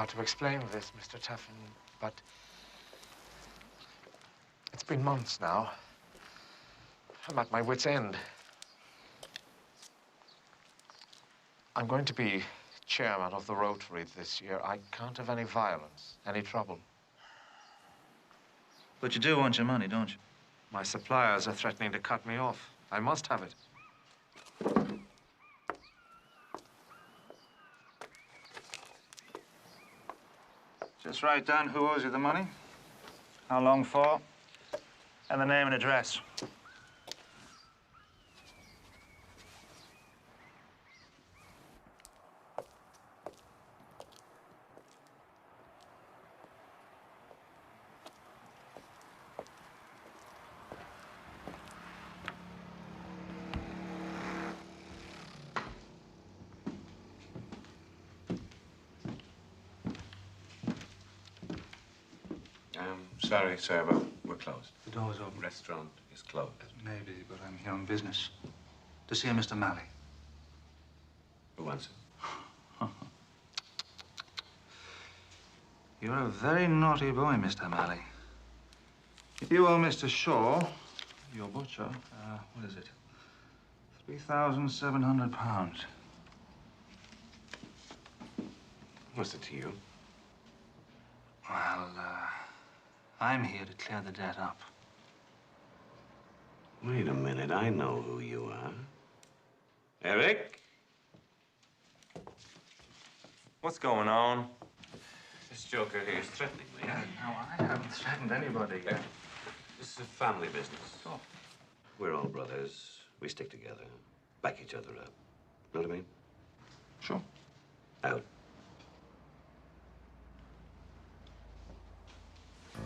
to explain this, Mr. Taffin, but it's been months now. I'm at my wit's end. I'm going to be chairman of the Rotary this year. I can't have any violence, any trouble. But you do want your money, don't you? My suppliers are threatening to cut me off. I must have it. Just write down who owes you the money, how long for, and the name and address. Sorry, sir, but we're closed. The door's open. Restaurant is closed. Maybe, but I'm here on business. To see a Mr. Mallet. Who wants it? You're a very naughty boy, Mr. Mallet. You owe Mr. Shaw, your butcher, what is it? £3,700. What's it to you? Well, I'm here to clear the debt up. Wait a minute, I know who you are. Eric? What's going on? This joker here is threatening me. No, I haven't threatened anybody. This is a family business. Oh. We're all brothers. We stick together, back each other up. Know what I mean? Sure. Out.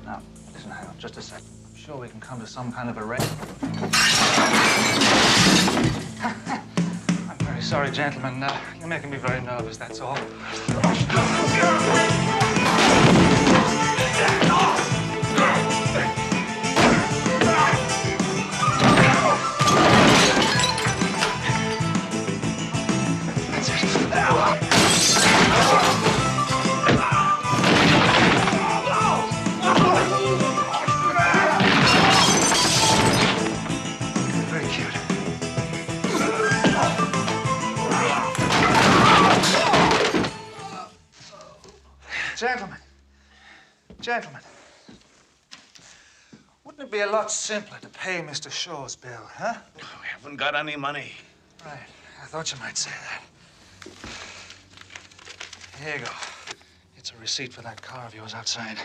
Now, listen, hang on just a sec. I'm sure we can come to some kind of arrangement. I'm very sorry, gentlemen. You're making me very nervous, that's all. Gentlemen, wouldn't it be a lot simpler to pay Mr. Shaw's bill, huh? We haven't got any money. Right. I thought you might say that. Here you go. It's a receipt for that car of yours outside.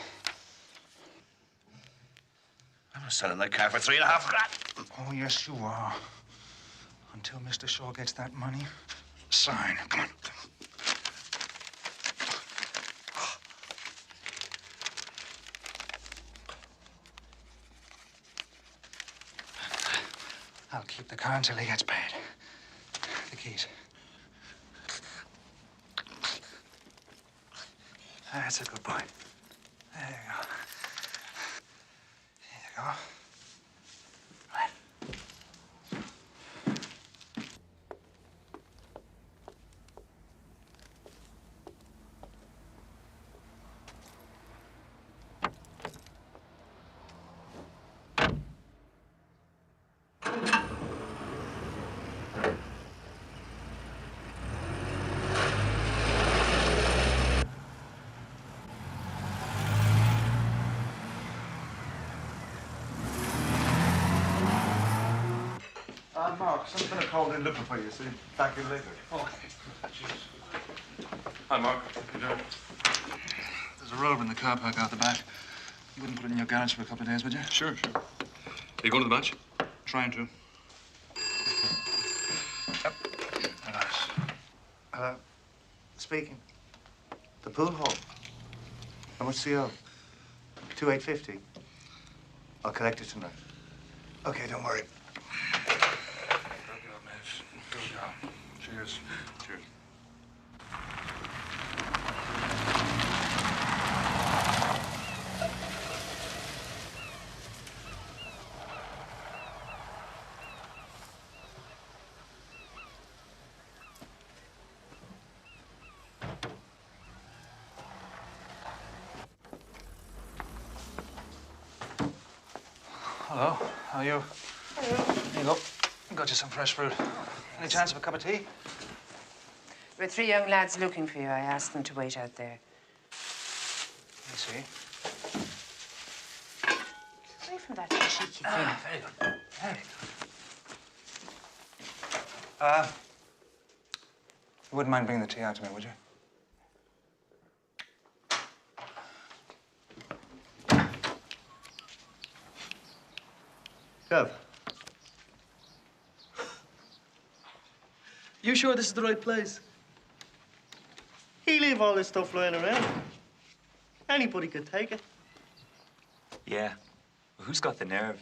I'm selling that car for $3.5 grand. Oh, yes, you are. Until Mr. Shaw gets that money, sign. Come on. I'll keep the car until he gets paid. The keys. That's a good boy. There you go. Here you go. Right. Mark, someone's been called in looking for you, so back in later. Oh, Hi, Mark. there's a robe in the car park out the back. You wouldn't put it in your garage for a couple of days, would you? Sure. Are you going to the match? Trying to. Hello. Speaking. The pool hall. How much do you owe? 2,850. I'll collect it tonight. Okay, don't worry. Cheers. Cheers. Hello. How are you? Hello. Here you go. Got you some fresh fruit. Any chance of a cup of tea? There were 3 young lads looking for you. I asked them to wait out there. Let me see. Get away from that cheeky thing. Ah, very good. Very good. You wouldn't mind bringing the tea out to me, would you? Kev. You sure this is the right place? He leave all this stuff lying around. Anybody could take it. Yeah. Well, who's got the nerve?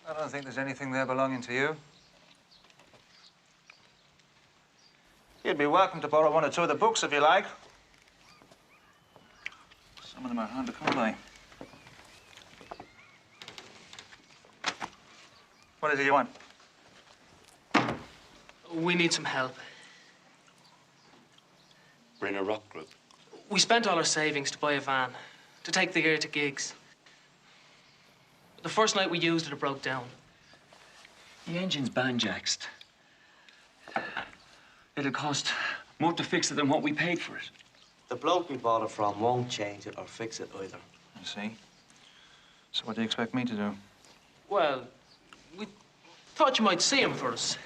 I don't think there's anything there belonging to you. You'd be welcome to borrow 1 or 2 of the books if you like. Some of them are hard to come by. What is it you want? We need some help. We're in a rock group. We spent all our savings to buy a van, to take the gear to gigs. The first night we used it, it broke down. The engine's banjaxed. It'll cost more to fix it than what we paid for it. The bloke we bought it from won't change it or fix it either. I see. So what do you expect me to do? Well, we thought you might see him for us.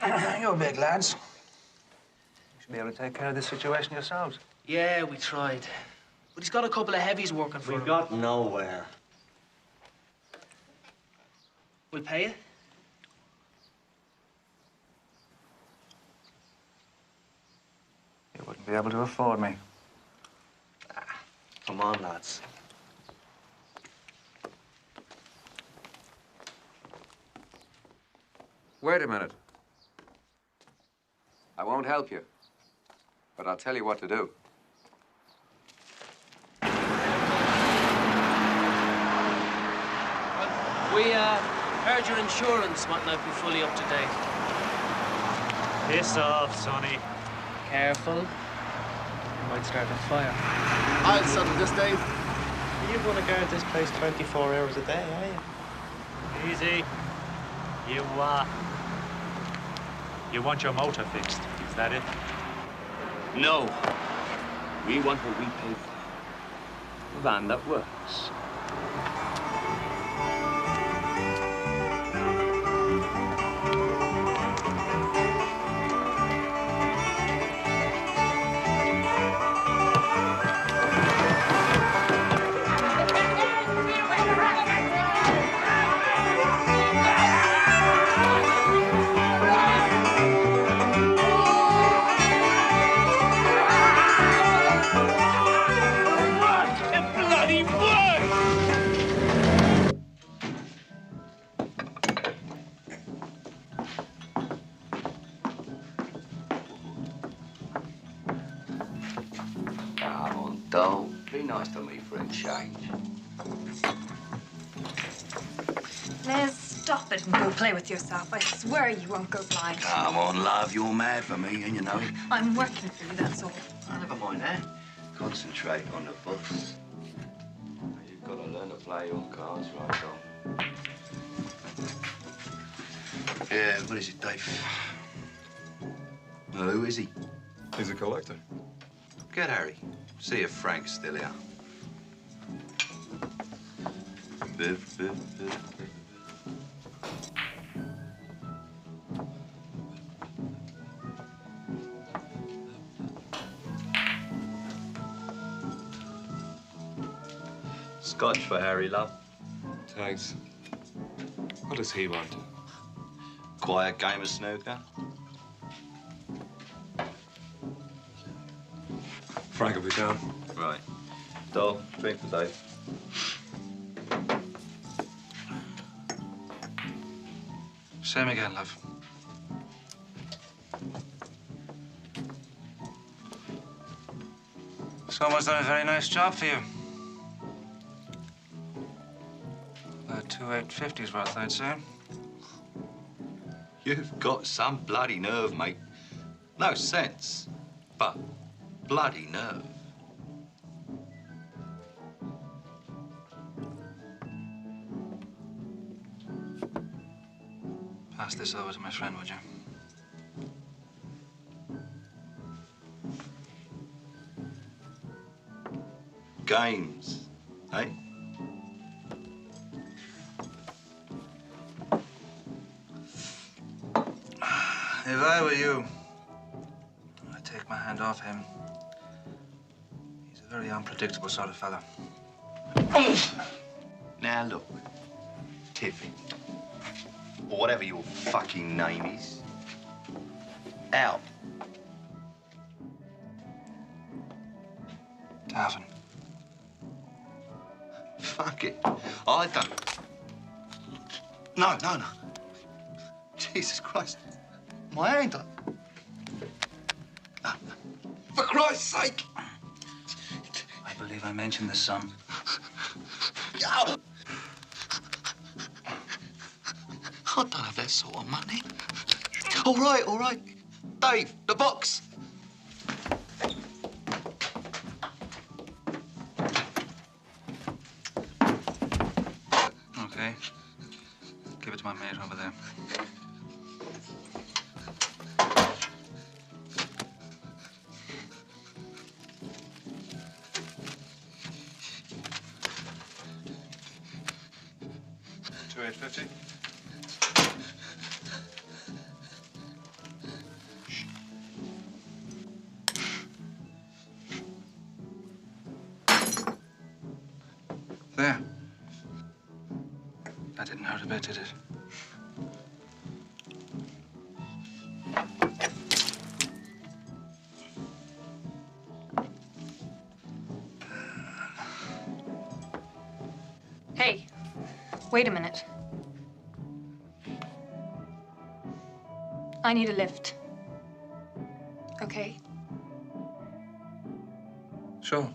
You're big lads. You should be able to take care of this situation yourselves. Yeah, we tried. But he's got a couple of heavies working for him. We got nowhere. We'll pay you. You wouldn't be able to afford me. Come on, lads. Wait a minute. I won't help you, but I'll tell you what to do. We heard your insurance might not be fully up to date. Piss off, Sonny. Careful. You might start a fire. I'll settle this, Dave. You want to guard this place 24 hours a day, are you? Easy. You want your motor fixed, is that it? No. We want what we paid for. A van that works. Don't be nice to me for a change. Les, stop it and go play with yourself. I swear you won't go blind. Come on, love, you're mad for me, and you know it. I'm working for you, that's all. Oh, never mind that. Concentrate on the books. You've got to learn to play your cards right, Tom. Yeah, what is it, Dave? Well, who is he? He's a collector. Get Harry. See if Frank's still here. Biff, biff, biff. Scotch for Harry, love. Thanks. What does he want? Quiet game of snooker. Frank will be down. Right. Dog, drink for Dave. Same again, love. Someone's done a very nice job for you. About 2 850s worth, I'd say. You've got some bloody nerve, mate. No sense, but bloody nerve. Pass this over to my friend, would you? Games, eh? If I were you, I'd take my hand off him. He's a very unpredictable sort of fella. Now look, Taffin, or whatever your fucking name is, out. Taffin. Fuck it. I don't. No. Jesus Christ. My hand up. No. For Christ's sake. I believe I mentioned the sum. I don't have that sort of money. All right. Dave, the box. Okay. Give it to my mate over there. $2,850. There. That didn't hurt a bit, did it? Hey, wait a minute. I need a lift. Okay? Sure.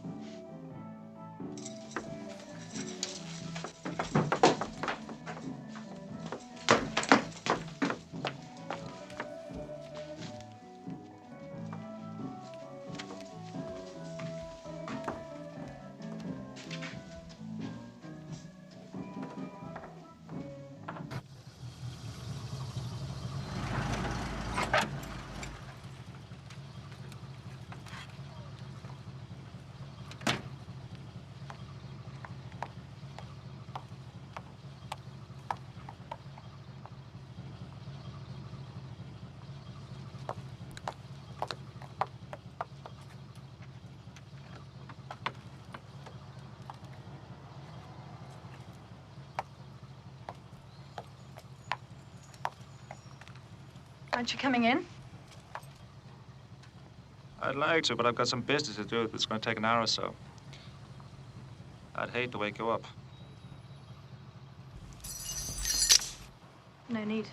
Aren't you coming in? I'd like to, but I've got some business to do that's going to take an hour or so. I'd hate to wake you up. No need.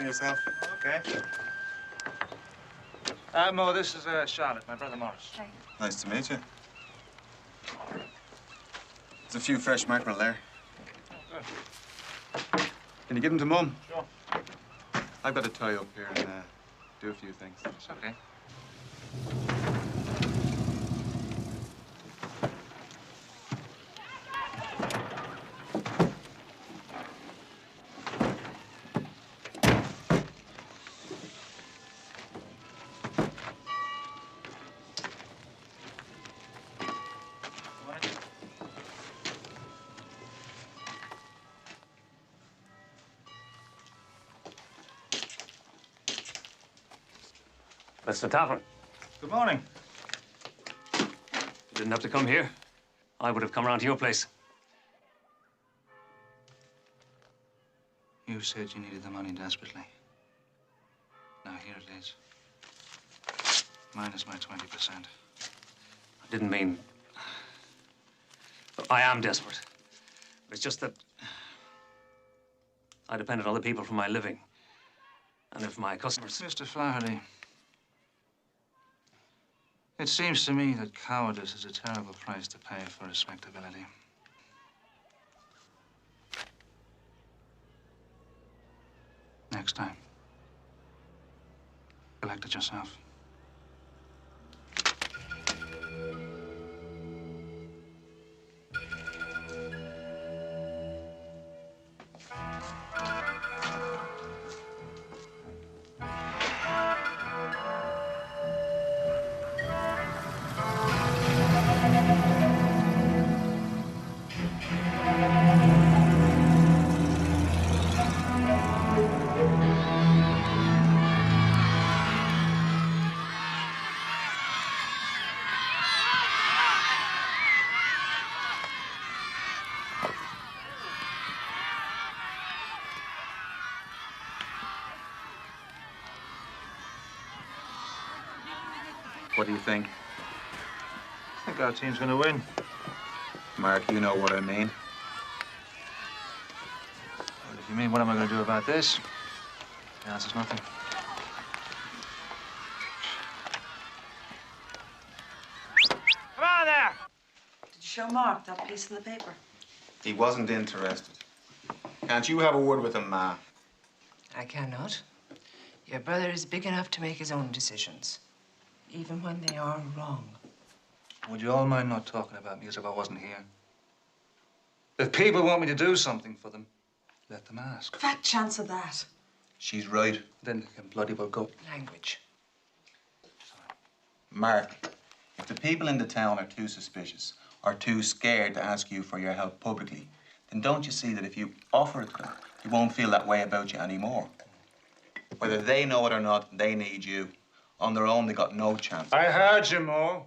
Yourself? Okay. Mo, this is Charlotte, my brother Morris. Hey. Nice to meet you. There's a few fresh mackerel there. Oh, good. Can you give them to Mum? Sure. I've got to tie up here and do a few things. It's okay. Mr. Taffin. Good morning. You didn't have to come here. I would have come round to your place. You said you needed the money desperately. Now, here it is. Minus my 20%. I didn't mean... I am desperate. It's just that I depend on other people for my living. And if my customers... Mr. Flaherty, it seems to me that cowardice is a terrible price to pay for respectability. Next time, collect it yourself. What do you think? I think our team's going to win. Mark, you know what I mean. Well, if you mean what am I going to do about this? The answer's nothing. Come on there! Did you show Mark that piece in the paper? He wasn't interested. Can't you have a word with him, Ma? I cannot. Your brother is big enough to make his own decisions, even when they are wrong. Would you all mind not talking about me as if I wasn't here? If people want me to do something for them, let them ask. Fat chance of that. She's right. Then they can bloody well go. Language. Mark, if the people in the town are too suspicious or too scared to ask you for your help publicly, then don't you see that if you offer it to them, you won't feel that way about you anymore? Whether they know it or not, they need you. On their own, they got no chance. I heard you, Mo.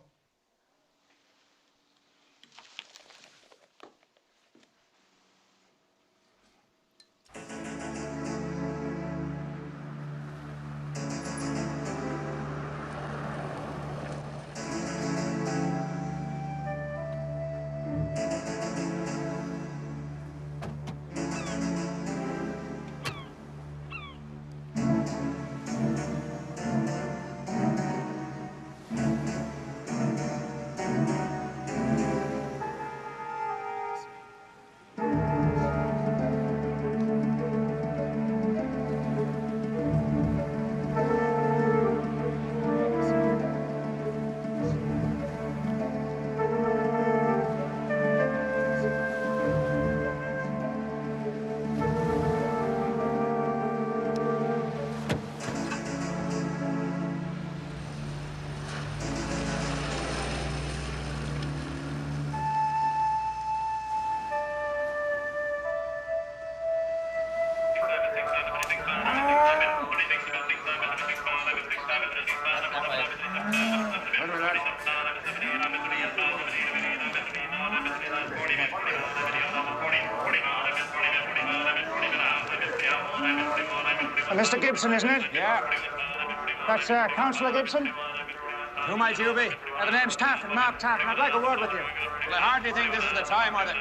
Mr. Gibson, isn't it? Yeah. That's Councillor Gibson? Who might you be? The name's Taffin, Mark Taffin. I'd like a word with you. Well, I hardly think this is the time or the...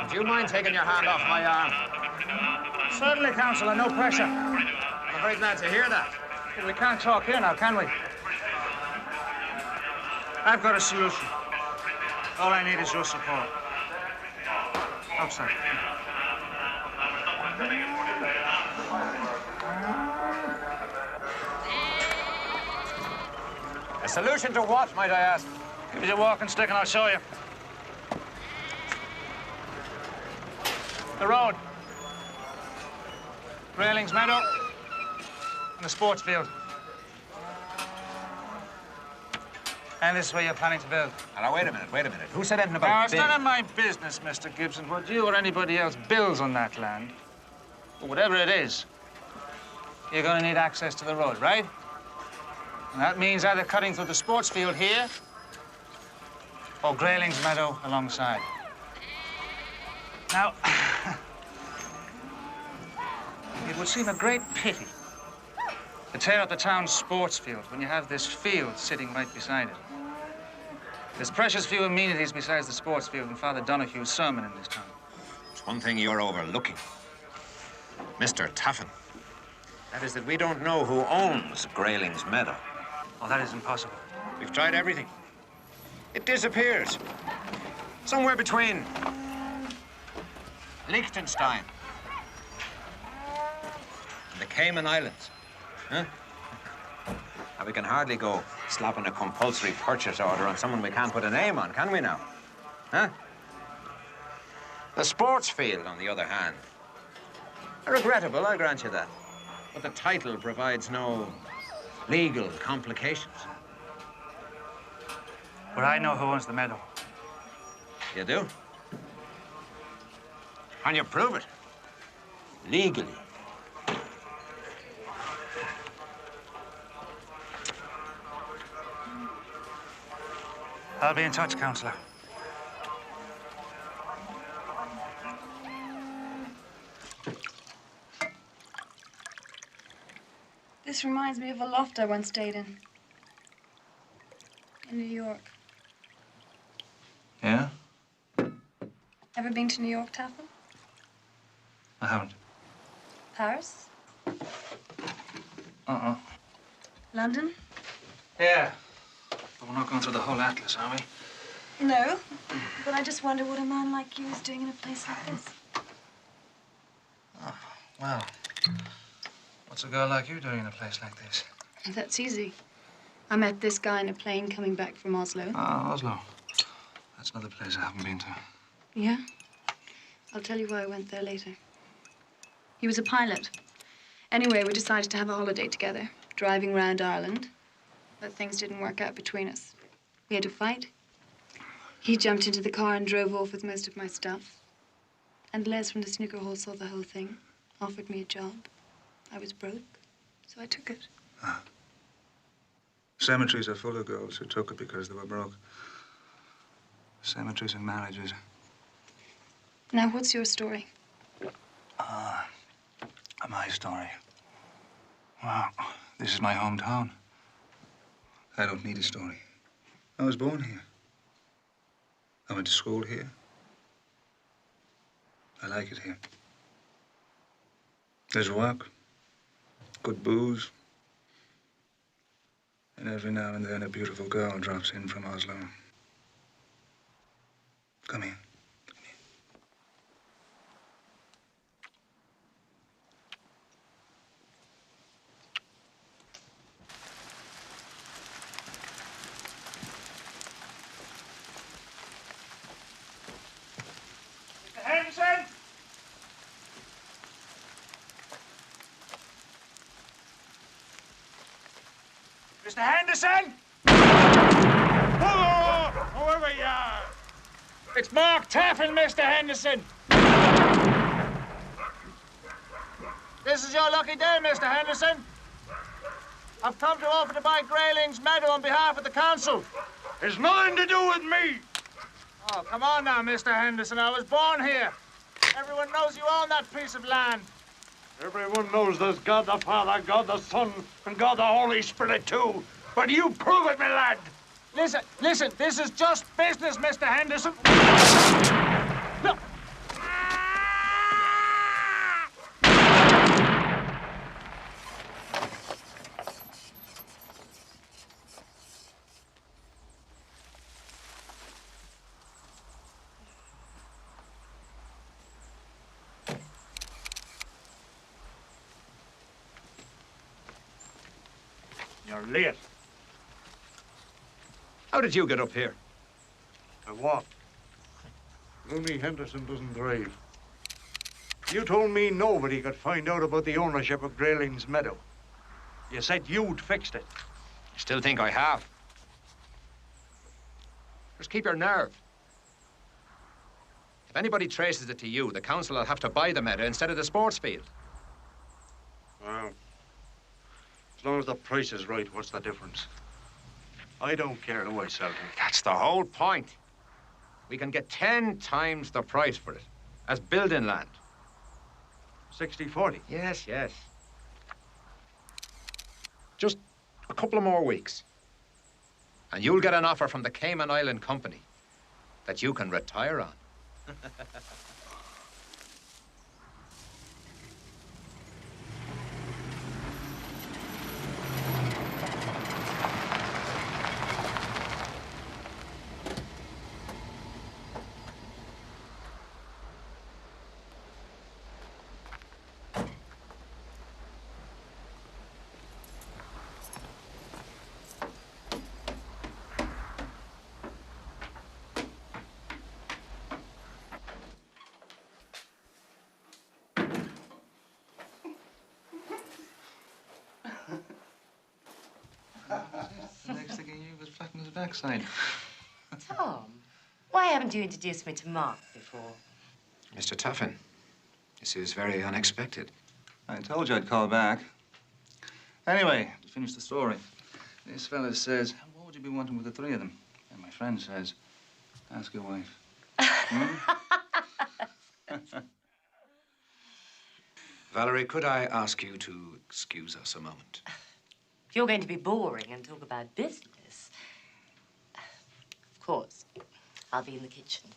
Do you mind taking your hand off my arm? Certainly, Councillor. No pressure. I'm very glad to hear that. We can't talk here now, can we? I've got a solution. All I need is your support. Outside. A solution to what, might I ask? Give me your walking stick and I'll show you. The road. Railings Meadow. And the sports field. And this is where you're planning to build. Now, wait a minute. Who said anything about Now, it's build? none of my business, Mr. Gibson, what you or anybody else builds on that land. But whatever it is, you're going to need access to the road, right? And that means either cutting through the sports field here or Grayling's Meadow alongside. Now, it would seem a great pity to tear up the town's sports field when you have this field sitting right beside it. There's precious few amenities besides the sports field and Father Donohue's sermon in this town. There's one thing you're overlooking, Mr. Taffin. That is that we don't know who owns Grayling's Meadow. Oh, that is impossible. We've tried everything. It disappears. Somewhere between Liechtenstein and the Cayman Islands. Huh? Now, we can hardly go slapping a compulsory purchase order on someone we can't put a name on, can we now? Huh? The sports field, on the other hand, regrettable, I grant you that. But the title provides no legal complications. But I know who owns the meadow. You do? And you prove it. Legally. I'll be in touch, Councillor. This reminds me of a loft I once stayed in New York. Yeah? Ever been to New York, Taffin? I haven't. Paris? Uh-uh. London? Yeah. But we're not going through the whole atlas, are we? No. But I just wonder what a man like you is doing in a place like this. Oh, well. What's a girl like you doing in a place like this? That's easy. I met this guy in a plane coming back from Oslo. Ah, Oslo. That's another place I haven't been to. Yeah? I'll tell you why I went there later. He was a pilot. Anyway, we decided to have a holiday together, driving around Ireland. But things didn't work out between us. We had to fight. He jumped into the car and drove off with most of my stuff. And Les from the snooker hall saw the whole thing, offered me a job. I was broke, so I took it. Ah. Cemeteries are full of girls who took it because they were broke. Cemeteries and marriages. Now, what's your story? My story. Well, this is my hometown. I don't need a story. I was born here. I went to school here. I like it here. There's work, good booze, and every now and then a beautiful girl drops in from Oslo. Come here. Henderson! Mr. Henderson! Hello! Whoever you are! It's Mark Taffin, Mr. Henderson! This is your lucky day, Mr. Henderson. I've come to offer to buy Grayling's Meadow on behalf of the council. It's nothing to do with me. Oh, come on now, Mr. Henderson. I was born here. Everyone knows you own that piece of land. Everyone knows there's God the Father, God the Son, and God the Holy Spirit, too. But you prove it, my lad. Listen, this is just business, Mr. Henderson. Look. You're late. How did you get up here? I what? Looney Henderson doesn't drive. You told me nobody could find out about the ownership of Grayling's Meadow. You said you'd fixed it. You still think I have? Just keep your nerve. If anybody traces it to you, the council will have to buy the meadow instead of the sports field. Well, as long as the price is right, what's the difference? I don't care who I sell to. That's the whole point. We can get 10 times the price for it as building land. 60-40? Yes, yes. Just a couple of more weeks. And you'll get an offer from the Cayman Island Company that you can retire on. The next thing he knew was flat on his backside. Tom, why haven't you introduced me to Mark before? Mr. Taffin, this is very unexpected. I told you I'd call back. Anyway, to finish the story, this fella says, what would you be wanting with the three of them? And my friend says, ask your wife. Valerie, could I ask you to excuse us a moment? If you're going to be boring and talk about business, of course, I'll be in the kitchen.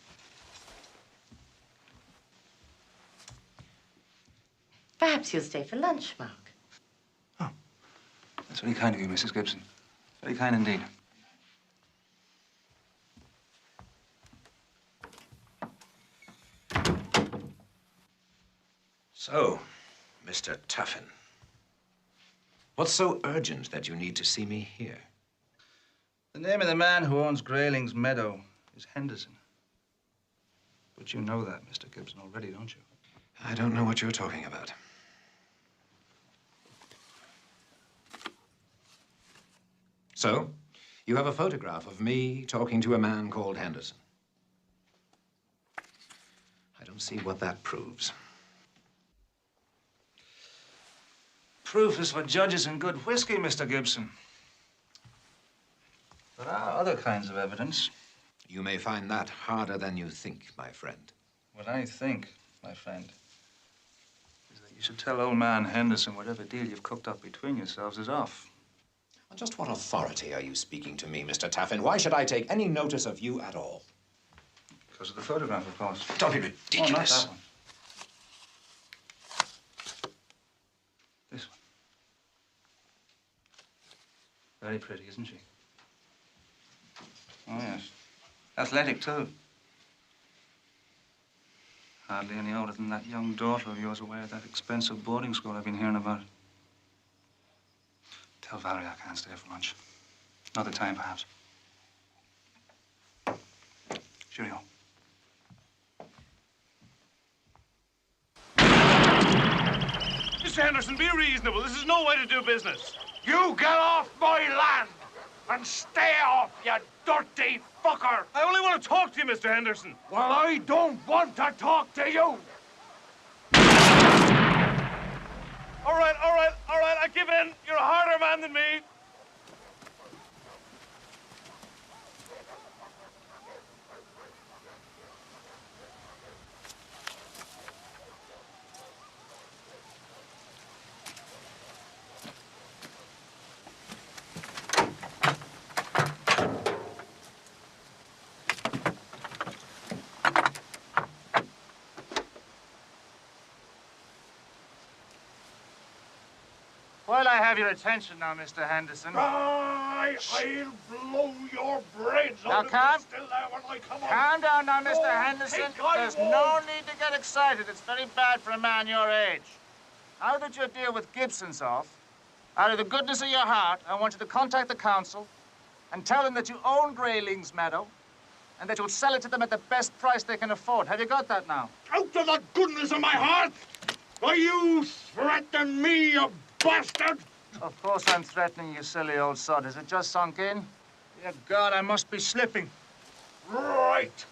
Perhaps you'll stay for lunch, Mark. That's very kind of you, Mrs. Gibson. Very kind indeed. So, Mr. Taffin, what's so urgent that you need to see me here? The name of the man who owns Grayling's Meadow is Henderson. But you know that, Mr. Gibson, already, don't you? I don't know what you're talking about. So, you have a photograph of me talking to a man called Henderson. I don't see what that proves. Proof is for judges in good whiskey, Mr. Gibson. There are other kinds of evidence. You may find that harder than you think, my friend. What I think, my friend, is that you should tell old man Henderson whatever deal you've cooked up between yourselves is off. On just what authority are you speaking to me, Mr. Taffin? Why should I take any notice of you at all? Because of the photograph, of course. Don't be ridiculous. Oh, not that one. This one. Very pretty, isn't she? Oh, yes. Athletic, too. Hardly any older than that young daughter of yours away at that expensive boarding school I've been hearing about. Tell Valerie I can't stay for lunch. Another time, perhaps. Cheerio. Mr. Henderson, be reasonable. This is no way to do business. You get off my land and stay off, you dirty fucker. I only want to talk to you, Mr. Henderson. Well, I don't want to talk to you. All right, I give in. You're a harder man than me. While I have your attention now, Mr. Henderson. I'll blow your brains Now, out of calm. the still there when I come on. Calm down now, Mr. Oh, Henderson. think I There's won't. no need to get excited. It's very bad for a man your age. Now that your deal with Gibson's off, Out of the goodness of your heart, I want you to contact the council and tell them that you own Grayling's meadow and that you'll sell it to them at the best price they can afford. Have you got that now? Out of the goodness of my heart! Are you threatening me, you bastard? Of course I'm threatening you, silly old sod. Is it just sunk in? Dear God, I must be slipping. Right.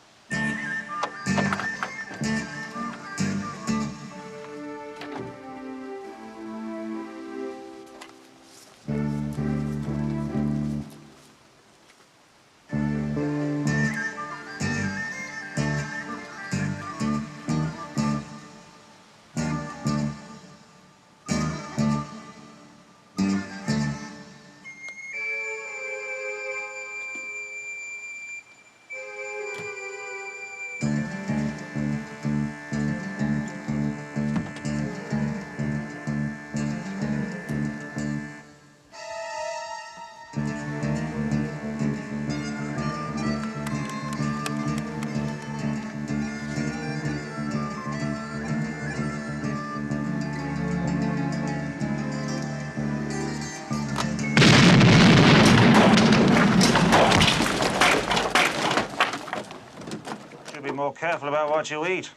Be more careful about what you eat.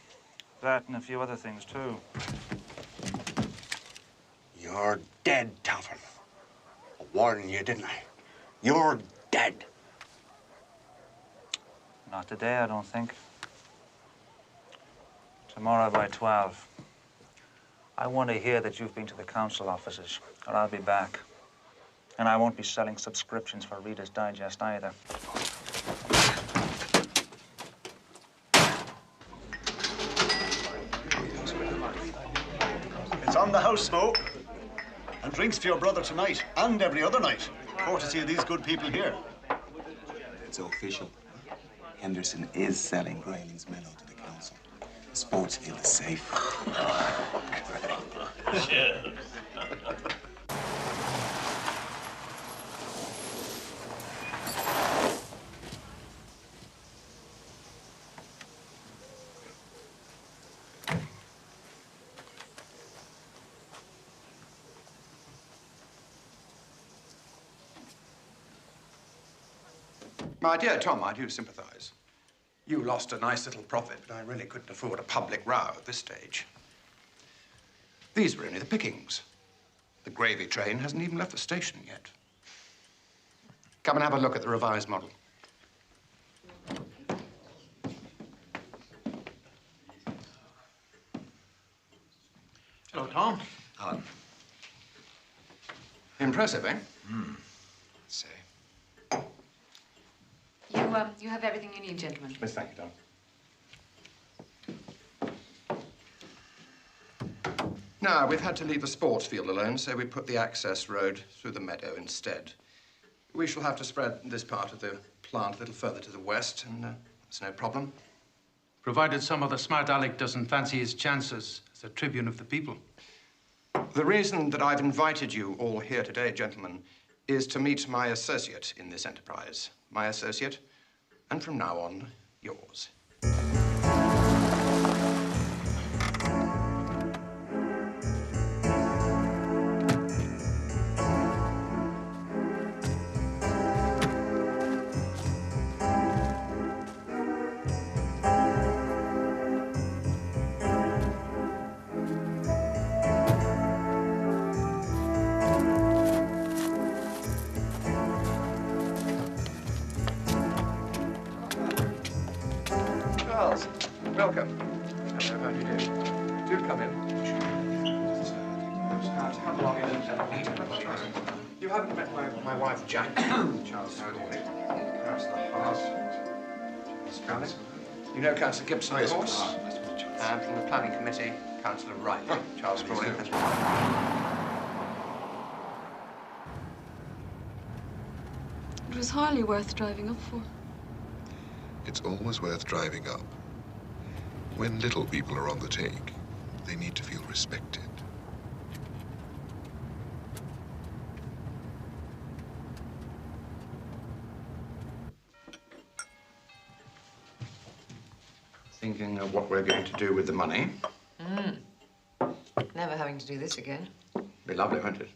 That and a few other things, too. You're dead, Taffin. I warned you, didn't I? You're dead. Not today, I don't think. Tomorrow by 12. I want to hear that you've been to the council offices, or I'll be back. And I won't be selling subscriptions for Reader's Digest either. It's on the house, Smoke. And drinks for your brother tonight and every other night. Courtesy of these good people here. It's official. Henderson is selling Grayling's meadow to the council. The sports field is safe. Cheers. My dear Tom, I do sympathize. You lost a nice little profit, but I really couldn't afford a public row at this stage. These were only the pickings. The gravy train hasn't even left the station yet. Come and have a look at the revised model. Hello, Tom. Alan. Impressive, eh? Say. You have everything you need, gentlemen. Miss, thank you, Tom. Now, we've had to leave the sports field alone, so we put the access road through the meadow instead. We shall have to spread this part of the plant a little further to the west, and it's no problem. Provided some other smart aleck doesn't fancy his chances as a tribune of the people. The reason that I've invited you all here today, gentlemen, is to meet my associate in this enterprise. My associate, and from now on, yours. Charles, welcome. Hello, how do you do? Do come in. Come along in and meet her. You haven't met my wife, Jack. Charles, how do you do? Councillor Hart. Charles. You know Councillor Gibson, of course. And from the planning committee, Councillor Wright. Charles Crawley. It was hardly worth driving up for. It's always worth driving up. When little people are on the take, they need to feel respected. Thinking of what we're going to do with the money. Never having to do this again. Be lovely, won't it?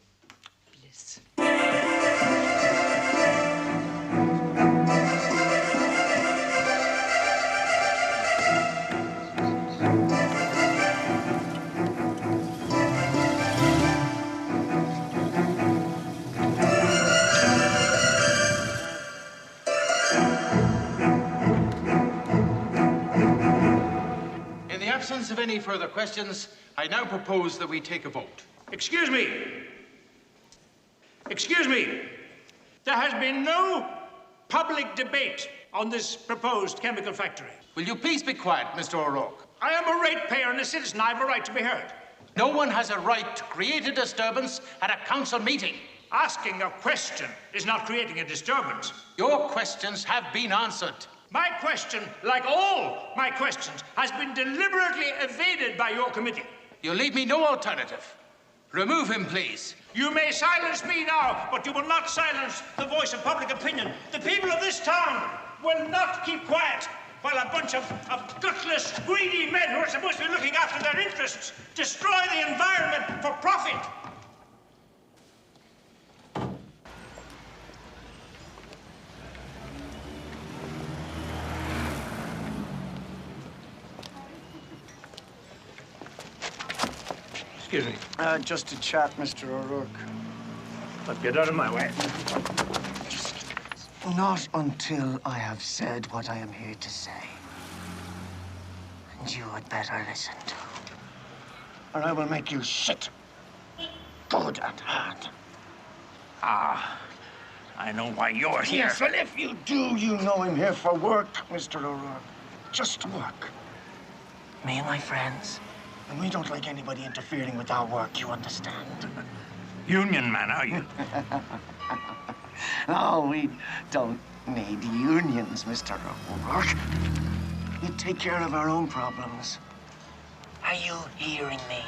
absence of any further questions, I now propose that we take a vote. Excuse me. Excuse me. There has been no public debate on this proposed chemical factory. Will you please be quiet, Mr. O'Rourke? I am a ratepayer and a citizen. I have a right to be heard. No one has a right to create a disturbance at a council meeting. Asking a question is not creating a disturbance. Your questions have been answered. My question, like all my questions, has been deliberately evaded by your committee. You leave me no alternative. Remove him, please. You may silence me now, but you will not silence the voice of public opinion. The people of this town will not keep quiet while a bunch of gutless, greedy men who are supposed to be looking after their interests destroy the environment for profit. Excuse me. Just a chat, Mr. O'Rourke. But get out of my way. Not until I have said what I am here to say. And you had better listen to. Or I will make you shit. Good and hard. Ah, I know why you're here. Yes, well, if you do, you know I'm here for work, Mr. O'Rourke. Just work. Me and my friends. And we don't like anybody interfering with our work, you understand? Union man, are you? No, we don't need unions, Mr. O'Rourke. We take care of our own problems. Are you hearing me?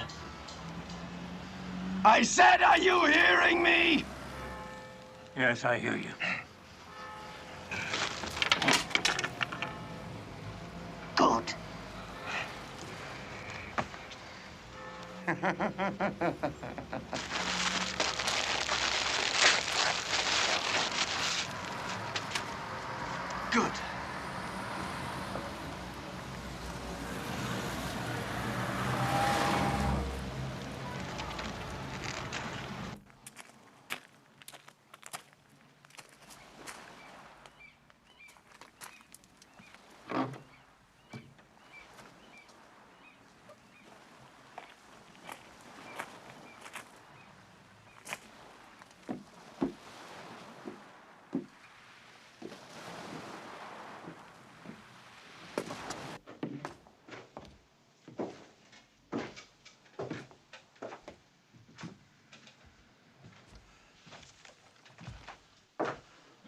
I said, are you hearing me? Yes, I hear you. Good. Good.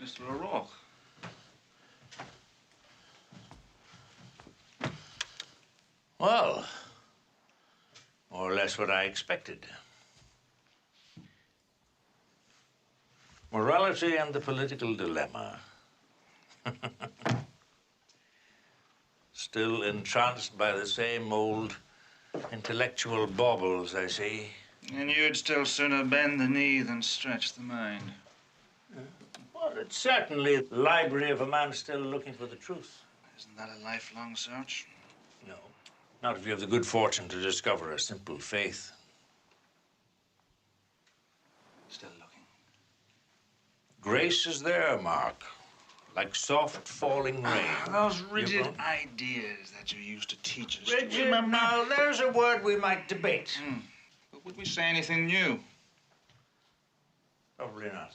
Mr. O'Rourke. Well, more or less what I expected. Morality and the political dilemma. Still entranced by the same old intellectual baubles, I see. And you'd still sooner bend the knee than stretch the mind. Well, it's certainly the library of a man still looking for the truth. Isn't that a lifelong search? No. Not if you have the good fortune to discover a simple faith. Still looking. Grace is there, Mark. Like soft falling rain. Those rigid ideas that you used to teach us. Rigid? Remember? Now, there's a word we might debate. But would we say anything new? Probably not.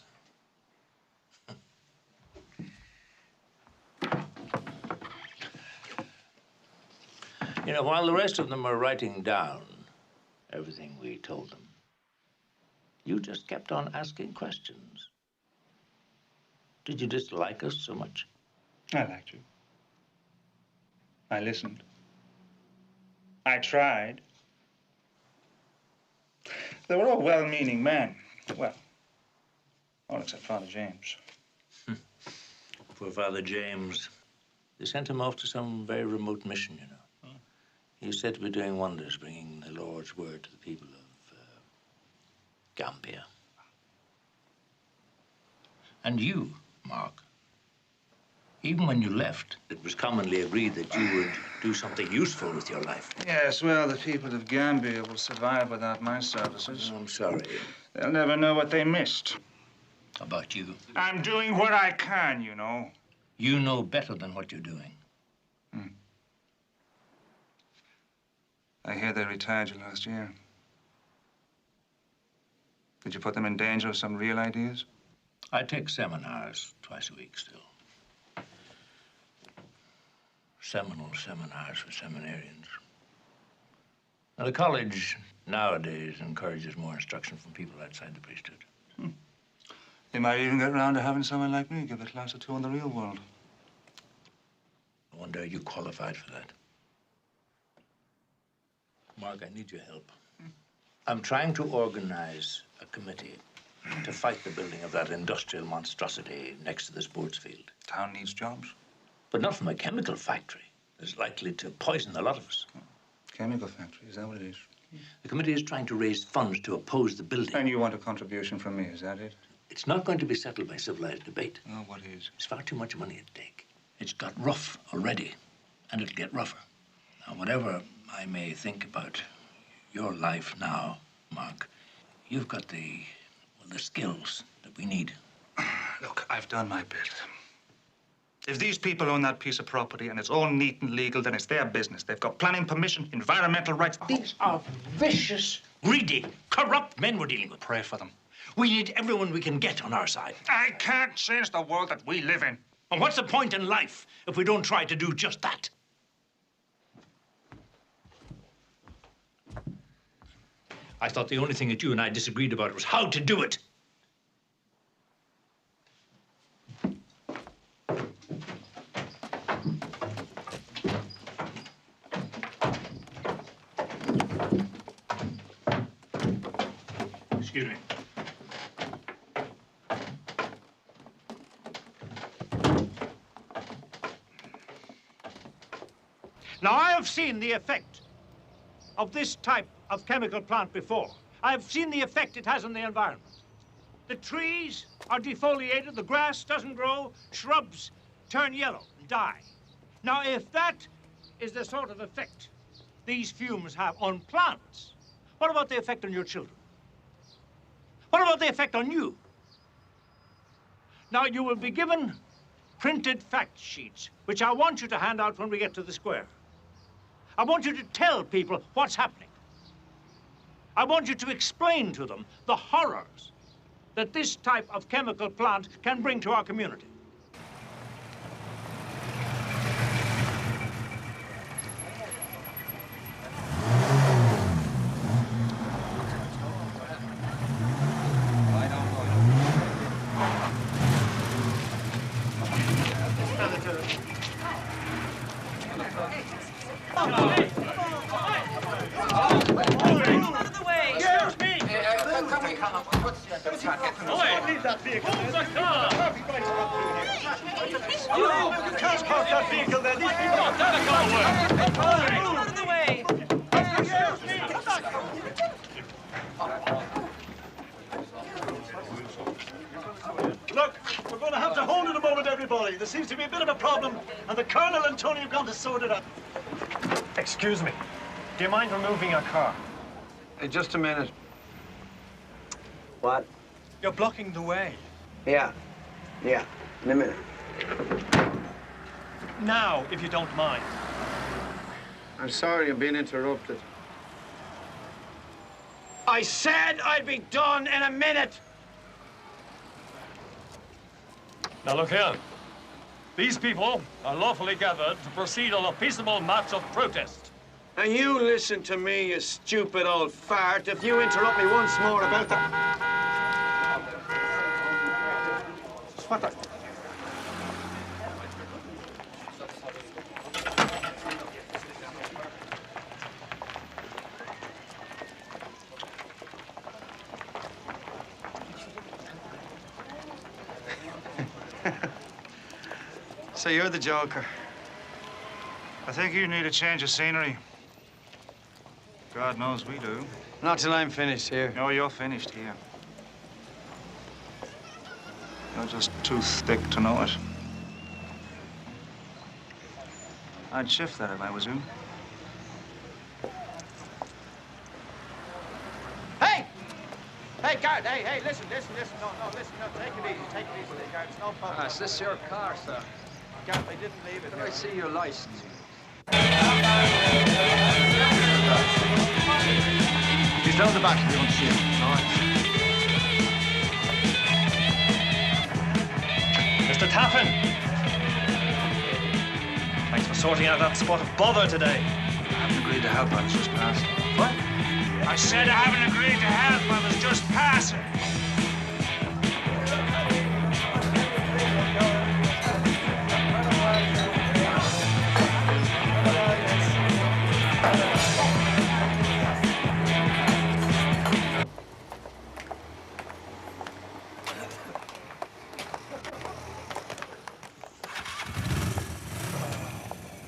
You know, while the rest of them were writing down everything we told them, you just kept on asking questions. Did you dislike us so much? I liked you. I listened. I tried. They were all well-meaning men. Well, all except Father James. Poor Father James. They sent him off to some very remote mission, you know. He was said to be doing wonders, bringing the Lord's word to the people of Gambia. And you, Mark, even when you left, it was commonly agreed that you would do something useful with your life. Yes, well, the people of Gambia will survive without my services. I'm sorry. They'll never know what they missed. How about you? I'm doing what I can, you know. You know better than what you're doing. I hear they retired you last year. Did you put them in danger of some real ideas? I take seminars twice a week still. Seminal seminars for seminarians. Now, the college nowadays encourages more instruction from people outside the priesthood. They might even get around to having someone like me give a class or two in the real world. I wonder are you qualified for that? Mark, I need your help. I'm trying to organize a committee to fight the building of that industrial monstrosity next to the sports field. Town needs jobs. But not from a chemical factory that's likely to poison a lot of us. Chemical factory, is that what it is? The committee is trying to raise funds to oppose the building. And you want a contribution from me, is that it? It's not going to be settled by civilized debate. Oh, what is? It's far too much money at stake. It's got rough already, and it'll get rougher. Now, whatever I may think about your life now, Mark, you've got the skills that we need. Look, I've done my bit. If these people own that piece of property and it's all neat and legal, then it's their business. They've got planning permission, environmental rights. These are vicious, greedy, corrupt men we're dealing with. Pray for them. We need everyone we can get on our side. I can't change the world that we live in. And what's the point in life if we don't try to do just that? I thought the only thing that you and I disagreed about was how to do it. Excuse me. Now, I have seen the effect of this type of chemical plant before. I have seen the effect it has on the environment. The trees are defoliated, the grass doesn't grow, shrubs turn yellow and die. Now, if that is the sort of effect these fumes have on plants, what about the effect on your children? What about the effect on you? Now, you will be given printed fact sheets, which I want you to hand out when we get to the square. I want you to tell people what's happening. I want you to explain to them the horrors that this type of chemical plant can bring to our community. Leave that vehicle. Move the car! You can't park that vehicle there. These people are Move out of the way! Look, we're going to have to hold it a moment, everybody. There seems to be a bit of a problem, and the Colonel and Tony have gone to sort it out. Excuse me. Do you mind removing your car? Hey, just a minute. What? You're blocking the way. Yeah, in a minute. Now, if you don't mind. I'm sorry I'm being interrupted. I said I'd be done in a minute. Now look here. These people are lawfully gathered to proceed on a peaceable march of protest. And you listen to me, you stupid old fart. If you interrupt me once more about the... What the... So you're the Joker. I think you need a change of scenery. God knows we do. Not till I'm finished here. No, you're finished here. You're just too thick to know it. I'd shift that if I was you. Hey! Hey, guard, hey, listen. No, listen, take it easy, guard. It's no problem. Is this your car, sir? Guard, they didn't leave it. Can I see your license? He's down the back if you want to see him. All right. Mr. Taffin! Thanks for sorting out that spot of bother today. I haven't agreed to help. I was just passing. What? I said I haven't agreed to help. I was just passing.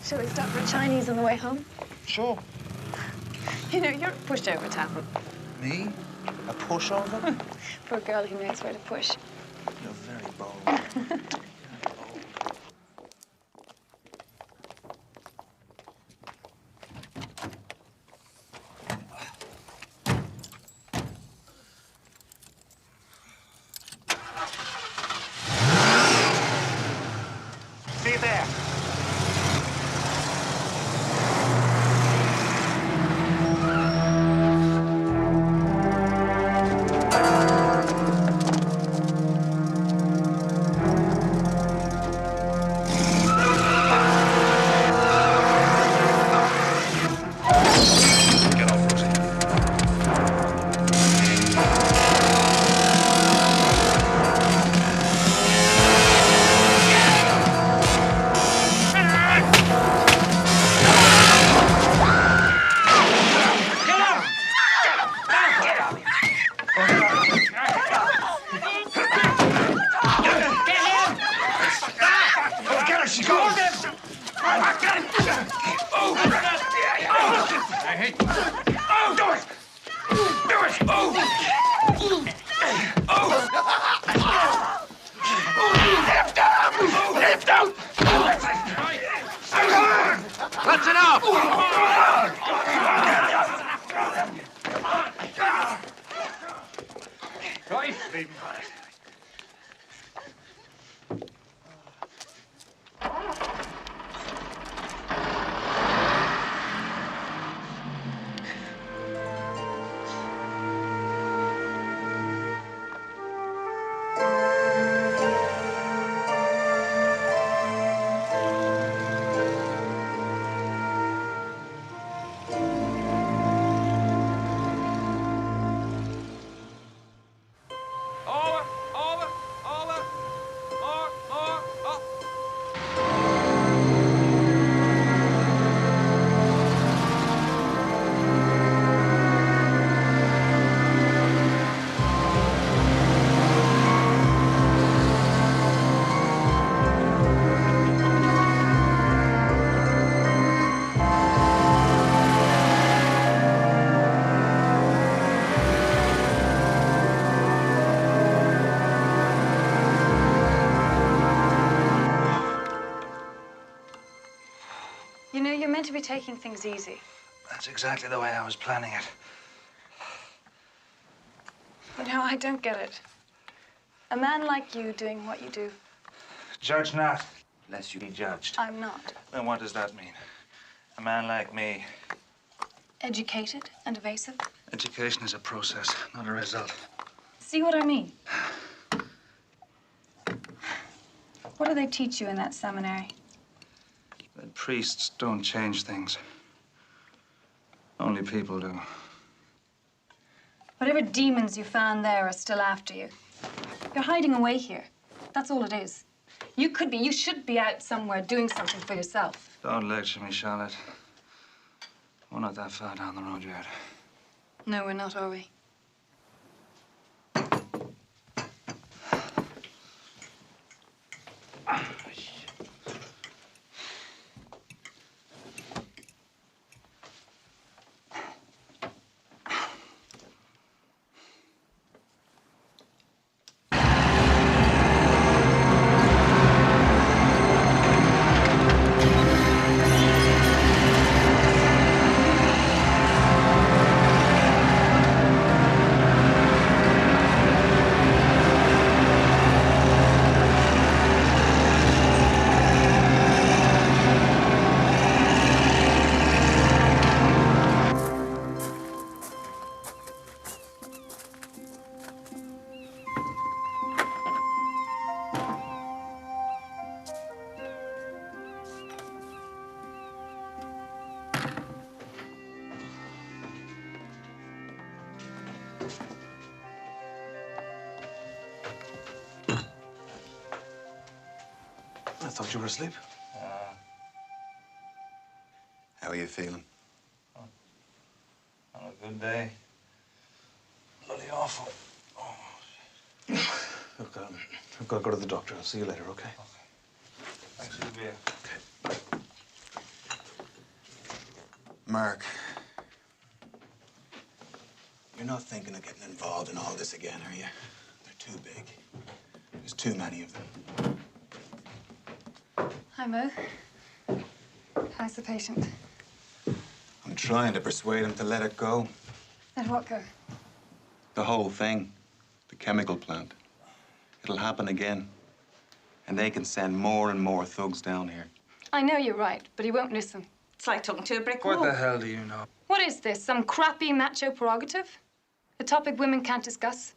Shall we stop for a Chinese on the way home? Sure. You know, you're a pushover, Taffin. Me? A pushover? For a girl who knows where to push. You're very bold. See you there. That's enough! Right. You know, you're meant to be taking things easy. That's exactly the way I was planning it. You know, I don't get it. A man like you doing what you do. Judge not, lest you be judged. I'm not. Then what does that mean? A man like me. Educated and evasive. Education is a process, not a result. See what I mean? What do they teach you in that seminary? That priests don't change things. Only people do. Whatever demons you found there are still after you. You're hiding away here. That's all it is. You should be out somewhere doing something for yourself. Don't lecture me, Charlotte. We're not that far down the road yet. No, we're not, are we? thought you were asleep. How are you feeling? On a good day. Bloody awful. Look, I've got to go to the doctor. I'll see you later, okay? Thanks for the beer. Mark, you're not thinking of getting involved in all this again, are you? They're too big. There's too many of them. Hi, Mo. How's the patient? I'm trying to persuade him to let it go. Let what go? The whole thing. The chemical plant. It'll happen again. And they can send more and more thugs down here. I know you're right, but he won't listen. It's like talking to a brick wall. What the hell do you know? What is this, some crappy macho prerogative? A topic women can't discuss?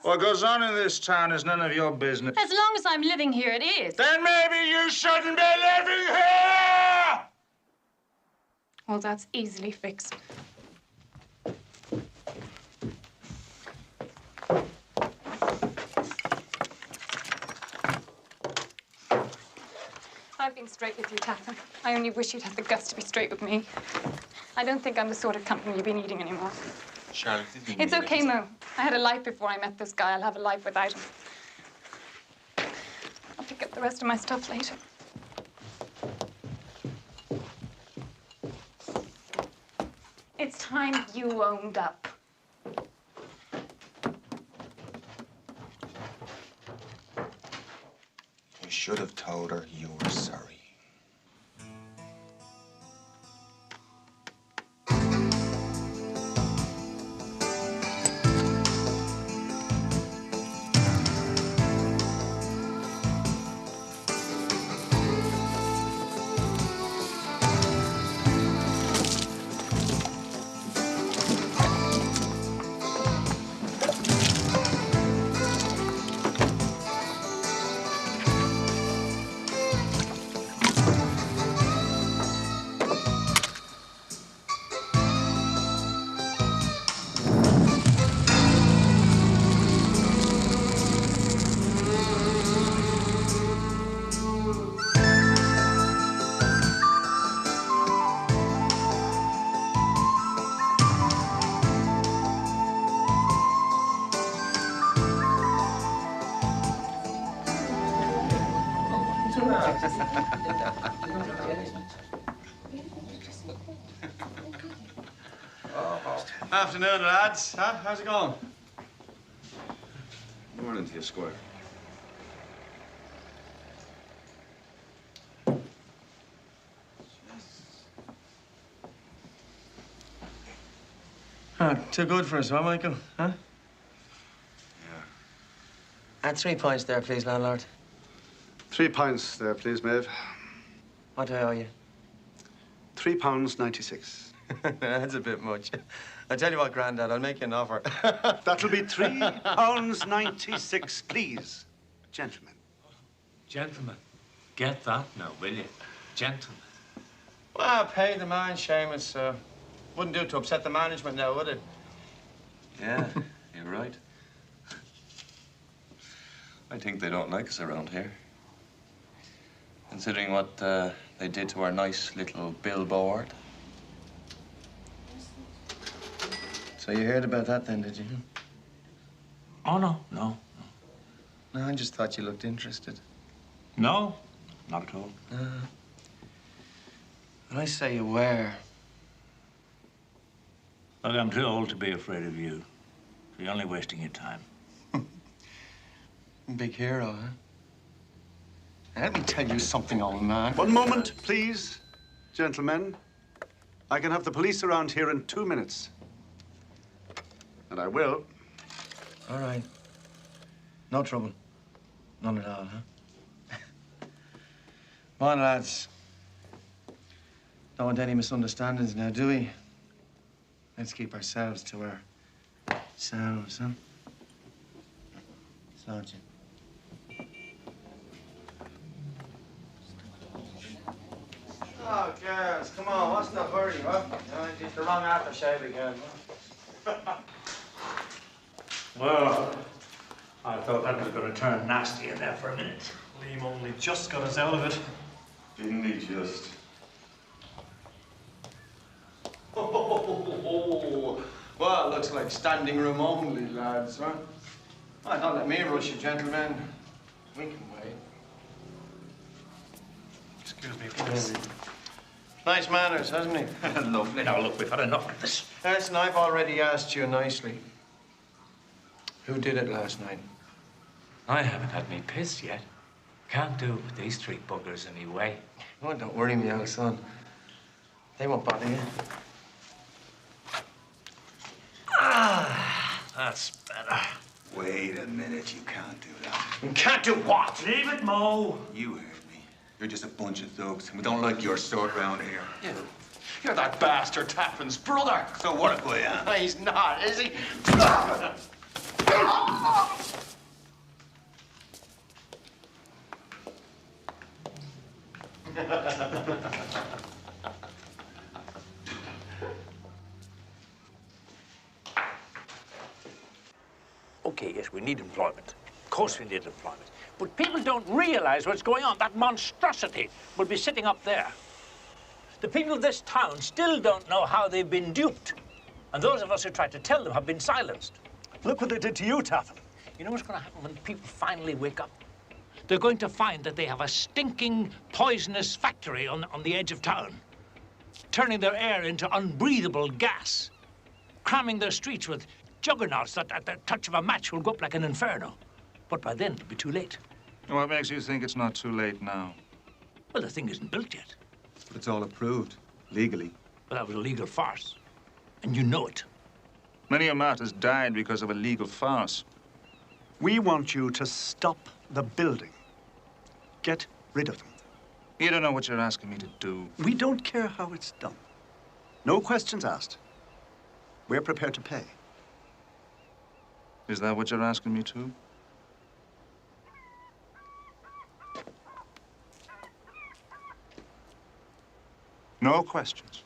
What goes on in this town is none of your business. As long as I'm living here, it is. Then maybe you shouldn't be living here! Well, that's easily fixed. I've been straight with you, Taffin. I only wish you'd had the guts to be straight with me. I don't think I'm the sort of company you've been eating anymore. Charlotte, It's okay, Mo. I had a life before I met this guy. I'll have a life without him. I'll pick up the rest of my stuff later. It's time you owned up. You should have told her you were sorry. Afternoon, lads. Huh? How's it going? Morning to you, Squire. Too good for us, huh, Michael? Huh? Yeah. Add 3 pints there, please, landlord. 3 pints there, please, Maeve. What do I owe you? £3.96. That's a bit much. I'll tell you what, Grandad, I'll make you an offer. That'll be £3.96, please, gentlemen. Gentlemen, get that now, will you? Gentlemen. Well, pay the man, Seamus. Wouldn't do to upset the management now, would it? Yeah, you're right. I think they don't like us around here. Considering what they did to our nice little billboard. So you heard about that then, did you? Oh, no. No, I just thought you looked interested. No, not at all. When I say you were... Look, I'm too old to be afraid of you. So you're only wasting your time. Big hero, huh? Let me tell you something, old man. One moment, please, gentlemen. I can have the police around here in 2 minutes. And I will. All right. No trouble. None at all, huh? Come on, lads. Don't want any misunderstandings now, do we? Let's keep ourselves to ourselves, huh? Sergeant. Oh, girls, come on. What's the hurry, huh? It's the wrong aftershave again. Well, I thought that was going to turn nasty in there for a minute. Liam only just got us out of it. Didn't he just? Well, looks like standing room only, lads, huh? Oh, don't let me rush you, gentlemen. We can wait. Excuse me, please. Nice manners, hasn't he? Lovely. Now, look, we've had enough of this. Listen, I've already asked you nicely. Who did it last night? I haven't had me piss yet. Can't do it with these three buggers anyway. Oh, don't worry me, Alison. They won't bother you. Ah, that's better. Wait a minute, you can't do that. You can't do what? Leave it, Mo. You heard me. You're just a bunch of thugs, and we don't like your sort around here. Yeah. You're that bastard Taffin's brother. So what if I am? He's not, is he? Okay, yes, we need employment. Of course we need employment. But people don't realize what's going on. That monstrosity will be sitting up there. The people of this town still don't know how they've been duped. And those of us who tried to tell them have been silenced. Look what they did to you, Taffin. You know what's going to happen when people finally wake up? They're going to find that they have a stinking, poisonous factory on the edge of town, turning their air into unbreathable gas, cramming their streets with juggernauts that at the touch of a match will go up like an inferno. But by then, it'll be too late. What makes you think it's not too late now? Well, the thing isn't built yet. But it's all approved, legally. But that was a legal farce, and you know it. Many a martyr's died because of a legal farce. We want you to stop the building. Get rid of them. You don't know what you're asking me to do. We don't care how it's done. No questions asked. We're prepared to pay. Is that what you're asking me to? No questions.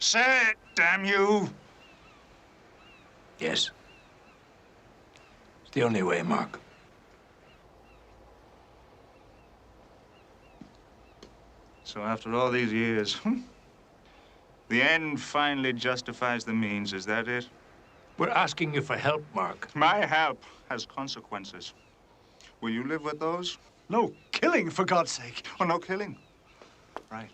Say it, damn you! Yes. It's the only way, Mark. So after all these years, the end finally justifies the means, is that it? We're asking you for help, Mark. My help has consequences. Will you live with those? No killing, for God's sake. Oh, no killing. Right.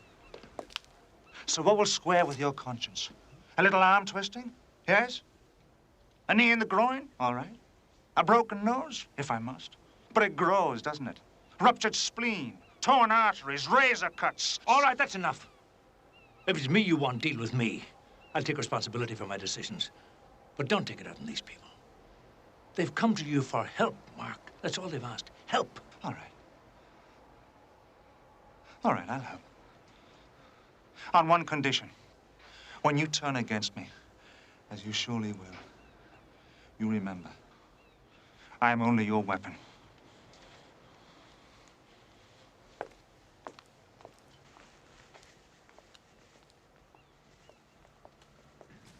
So what will square with your conscience? A little arm twisting? Yes? A knee in the groin? All right. A broken nose? If I must. But it grows, doesn't it? Ruptured spleen, torn arteries, razor cuts. All right, that's enough. If it's me you want, deal with me. I'll take responsibility for my decisions. But don't take it out on these people. They've come to you for help, Mark. That's all they've asked. Help. All right. All right, I'll help. On one condition. When you turn against me, as you surely will, you remember, I am only your weapon.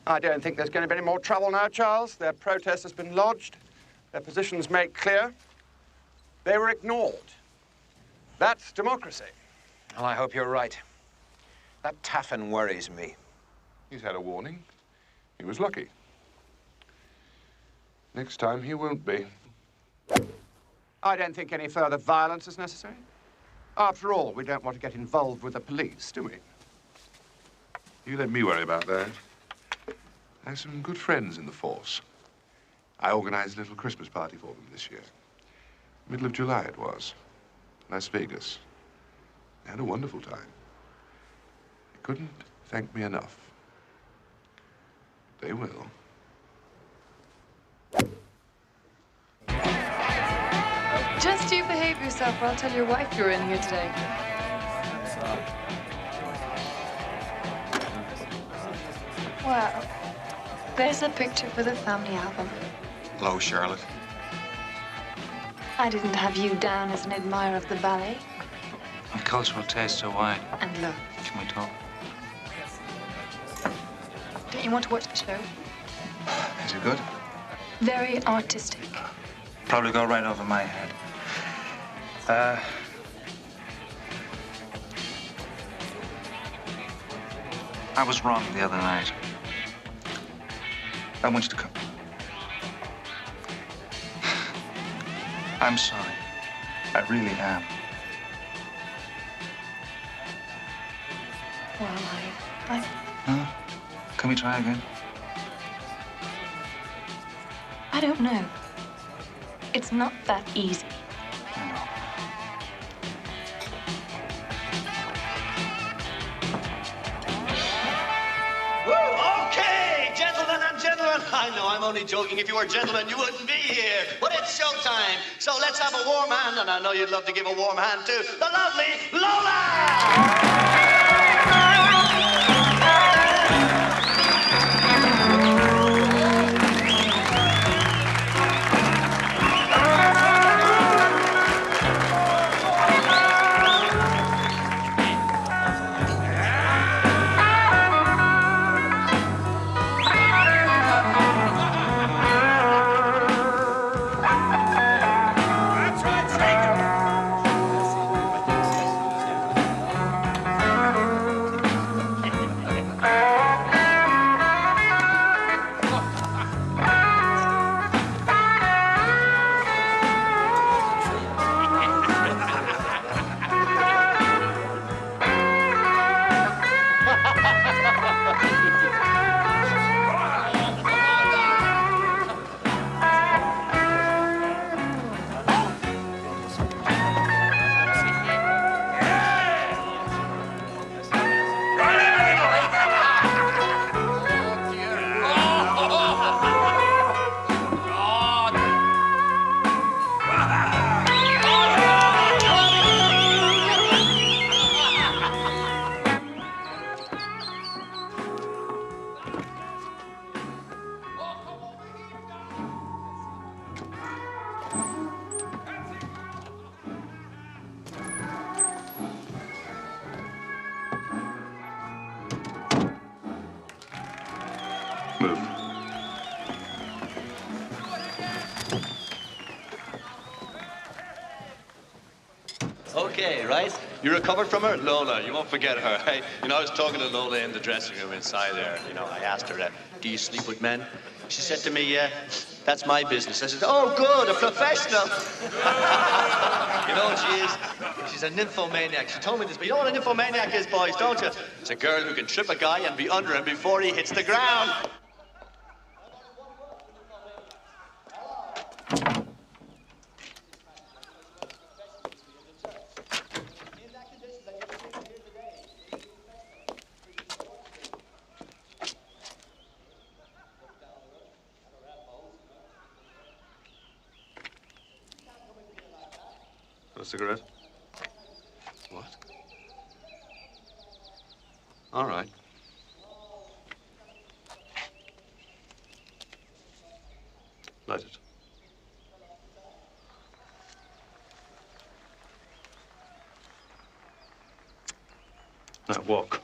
I don't think there's going to be any more trouble now, Charles. Their protest has been lodged, their positions made clear. They were ignored. That's democracy. Well, I hope you're right. That Taffin worries me. He's had a warning. He was lucky. Next time, he won't be. I don't think any further violence is necessary. After all, we don't want to get involved with the police, do we? You let me worry about that. I have some good friends in the force. I organized a little Christmas party for them this year. Middle of July it was. Las Vegas. They had a wonderful time. They couldn't thank me enough. They will. Just you behave yourself, or I'll tell your wife you're in here today. Well, there's a picture for the family album. Hello, Charlotte. I didn't have you down as an admirer of the ballet. My cultural tastes are wide. And look. Can we talk? Don't you want to watch the show? Is it good? Very artistic. Probably go right over my head. I was wrong the other night. I want you to come. I'm sorry. I really am. Well, Huh? Can we try again? I don't know. It's not that easy. Okay, gentlemen and gentlemen. I know I'm only joking. If you were gentlemen, you wouldn't be here. But it's showtime. So let's have a warm hand, and I know you'd love to give a warm hand to the lovely Lola! Okay, right? You recovered from her? Lola, you won't forget her, hey? You know, I was talking to Lola in the dressing room inside there. You know, I asked her, do you sleep with men? She said to me, that's my business. I said, oh, good, a professional. You know what she is? She's a nymphomaniac. She told me this, but you know what a nymphomaniac is, boys, don't you? It's a girl who can trip a guy and be under him before he hits the ground. A cigarette? What? All right. Light it. Now walk.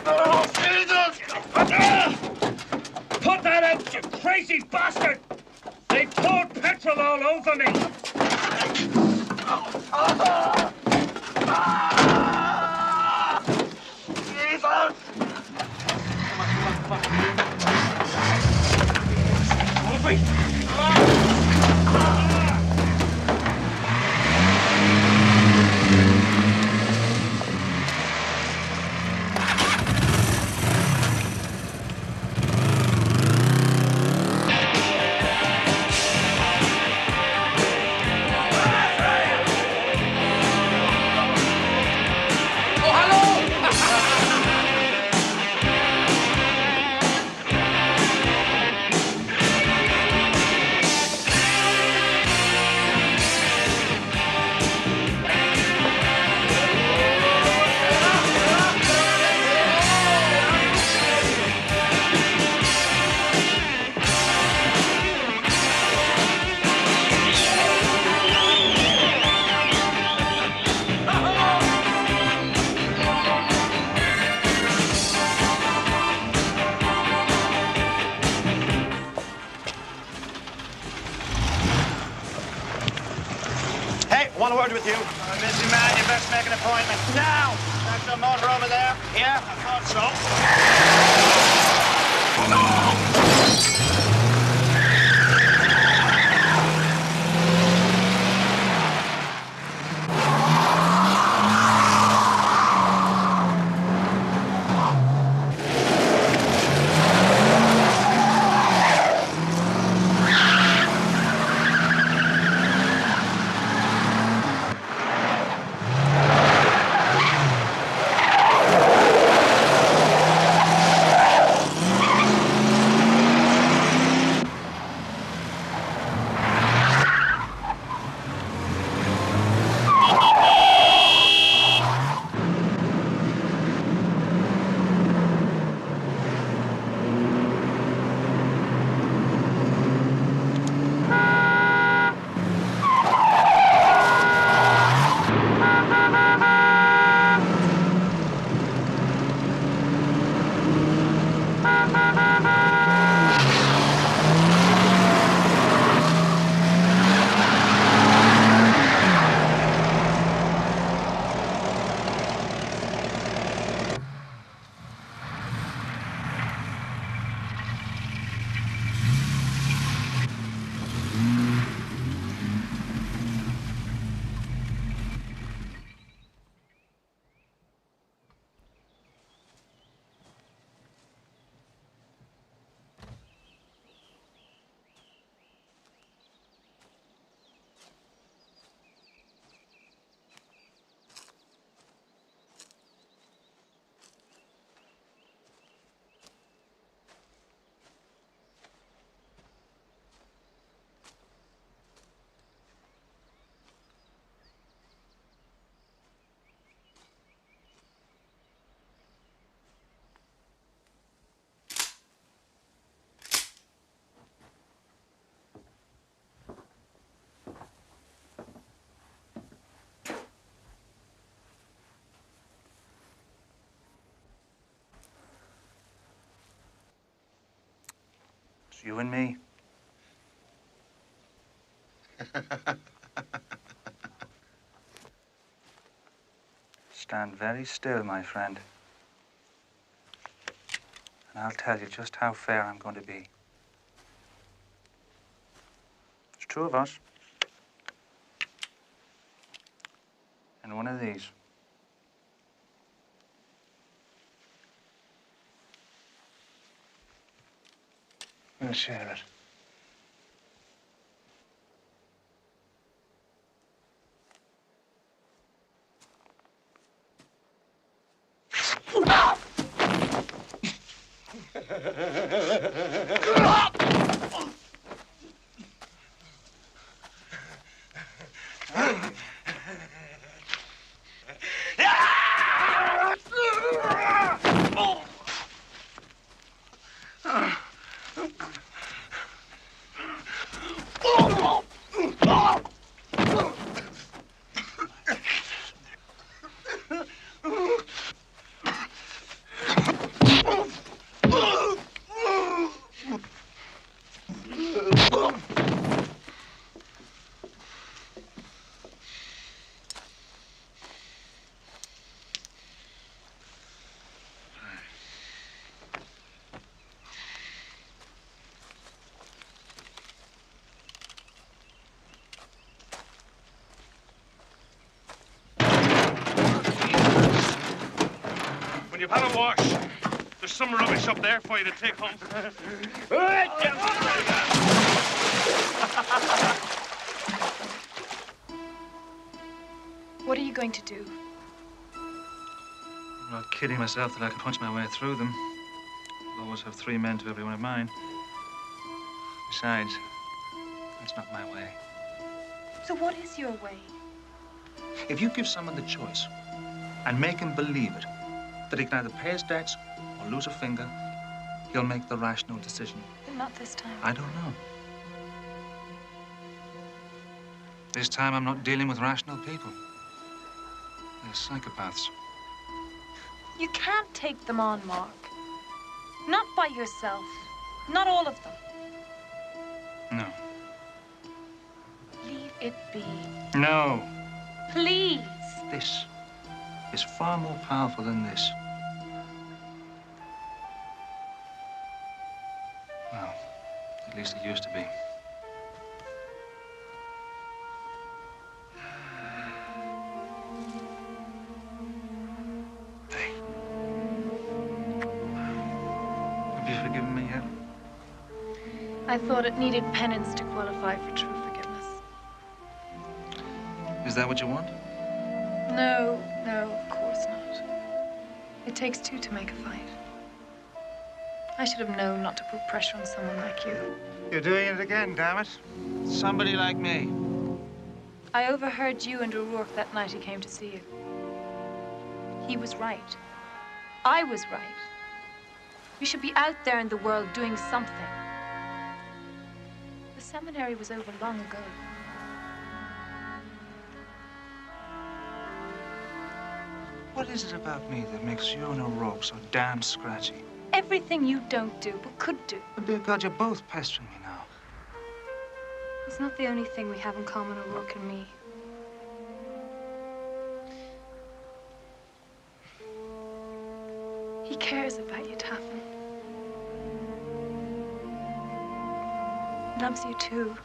Oh, Jesus! Put that out, you crazy bastard! They poured petrol all over me! Jesus! Move me! word with you. Busy man, you best make an appointment. Now! That's the motor over there? Yeah, I thought so. It's you and me. Stand very still, my friend. And I'll tell you just how fair I'm going to be. There's two of us. And one of these. We'll share it. You've had a wash. There's some rubbish up there for you to take home. What are you going to do? I'm not kidding myself that I can punch my way through them. I'll always have 3 men to every one of mine. Besides, that's not my way. So what is your way? If you give someone the choice and make him believe it, that he can either pay his debts or lose a finger, he'll make the rational decision. But not this time. I don't know. This time I'm not dealing with rational people. They're psychopaths. You can't take them on, Mark. Not by yourself. Not all of them. No. Leave it be. No. this is far more powerful than this. Well, at least it used to be. Have you forgiven me yet? I thought it needed penance to qualify for true forgiveness. Is that what you want? No, of course not. It takes two to make a fight. I should have known not to put pressure on someone like you. You're doing it again, damn it. Somebody like me. I overheard you and O'Rourke that night he came to see you. He was right. I was right. We should be out there in the world doing something. The seminary was over long ago. What is it about me that makes you and O'Rourke so damn scratchy? Everything you don't do, but could do. But dear God, you're both pestering me now. It's not the only thing we have in common, O'Rourke and me. He cares about you, Taffin. He loves you too,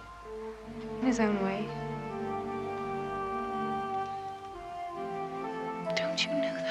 in his own way. Don't you know that?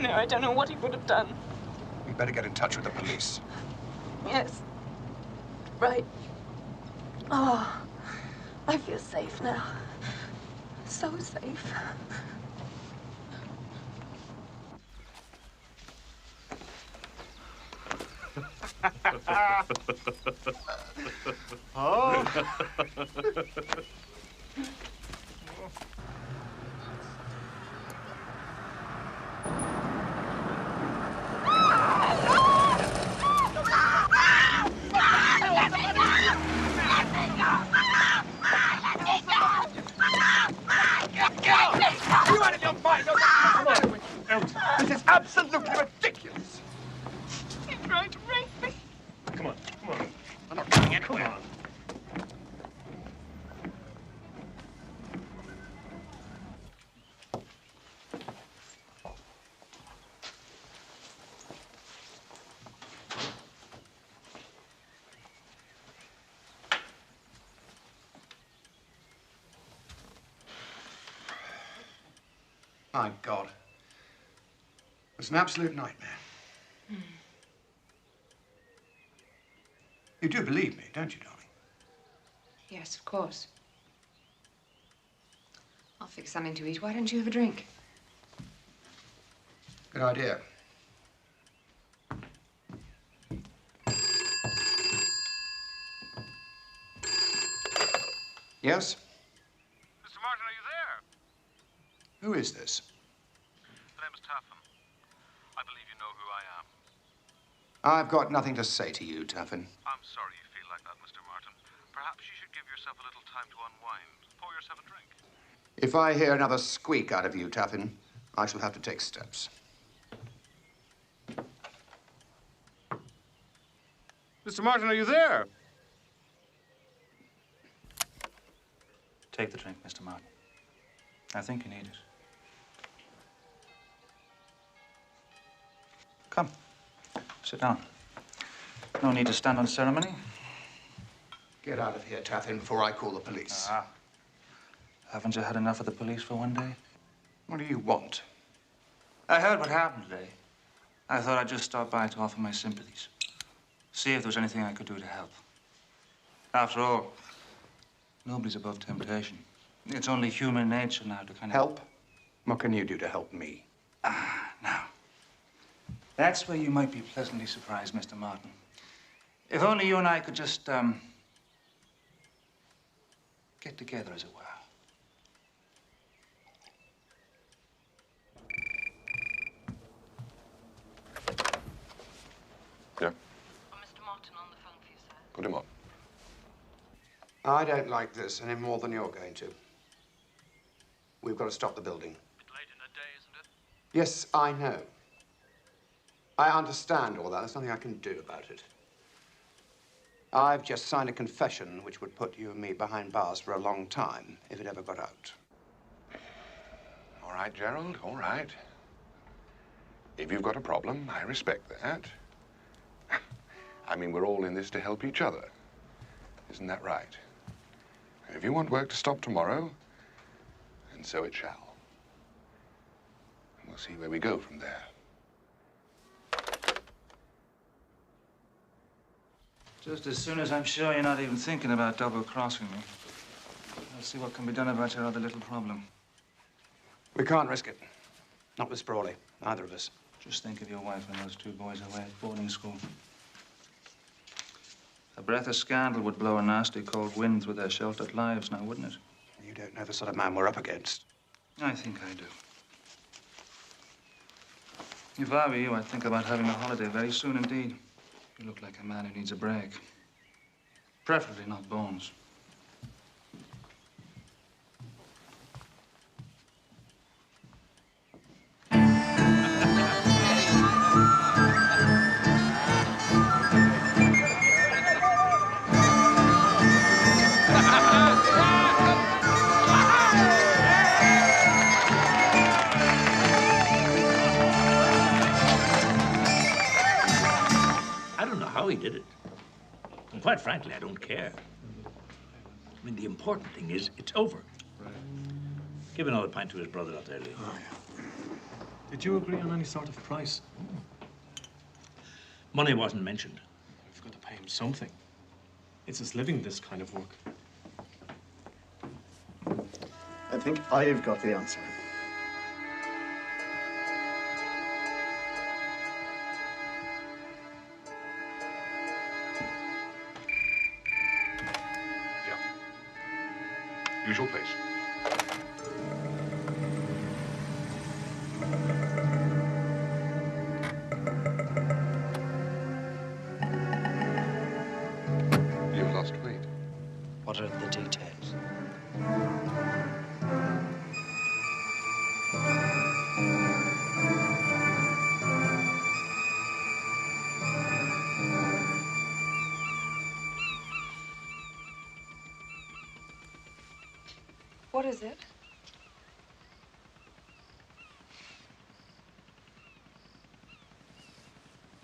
I don't know what he would have done. We better get in touch with the police. Yes. Right. Oh, I feel safe now. So safe. Oh. You out of your mind? This is absolutely ridiculous. He's trying to rape me. Come on. I'm not going anywhere. Come on. My God. It was an absolute nightmare. You do believe me, don't you, darling? Yes, of course. I'll fix something to eat. Why don't you have a drink? Good idea. Yes? Mr. Martin, are you there? Who is this? The name is Taffin. I believe you know who I am. I've got nothing to say to you, Taffin. I'm sorry you feel like that, Mr. Martin. Perhaps you should give yourself a little time to unwind. Pour yourself a drink. If I hear another squeak out of you, Taffin, I shall have to take steps. Mr. Martin, are you there? Take the drink, Mr. Martin. I think you need it. Come. Sit down. No need to stand on ceremony. Get out of here, Taffin, before I call the police. Ah. Haven't you had enough of the police for one day? What do you want? I heard what happened today. I thought I'd just stop by to offer my sympathies. See if there was anything I could do to help. After all, nobody's above temptation. It's only human nature now to kind of... Help? What can you do to help me? Now. That's where you might be pleasantly surprised, Mr. Martin. If only you and I could just, get together, as it were. Yeah? Mr. Martin on the phone for you, sir. Put him on. I don't like this any more than you're going to. We've got to stop the building. A bit late in the day, isn't it? Yes, I know. I understand all that. There's nothing I can do about it. I've just signed a confession which would put you and me behind bars for a long time if it ever got out. All right, Gerald, all right. If you've got a problem, I respect that. I mean, we're all in this to help each other. Isn't that right? If you want work to stop tomorrow, and so it shall. And we'll see where we go from there. Just as soon as I'm sure you're not even thinking about double-crossing me, I'll see what can be done about your other little problem. We can't risk it. Not with Sprawley, either of us. Just think of your wife and those two boys away at boarding school. A breath of scandal would blow a nasty cold wind through their sheltered lives now, wouldn't it? You don't know the sort of man we're up against. I think I do. If I were you, I'd think about having a holiday very soon indeed. You look like a man who needs a break. Preferably not bones. How he did it. And quite frankly, I don't care. I mean, the important thing is it's over. Right. Give another pint to his brother out there, Lee. Oh, yeah. Did you agree on any sort of price? Money wasn't mentioned. We've got to pay him something. It's his living, this kind of work. I think I've got the answer. Usual place. You've lost weight. What are the details? What is it?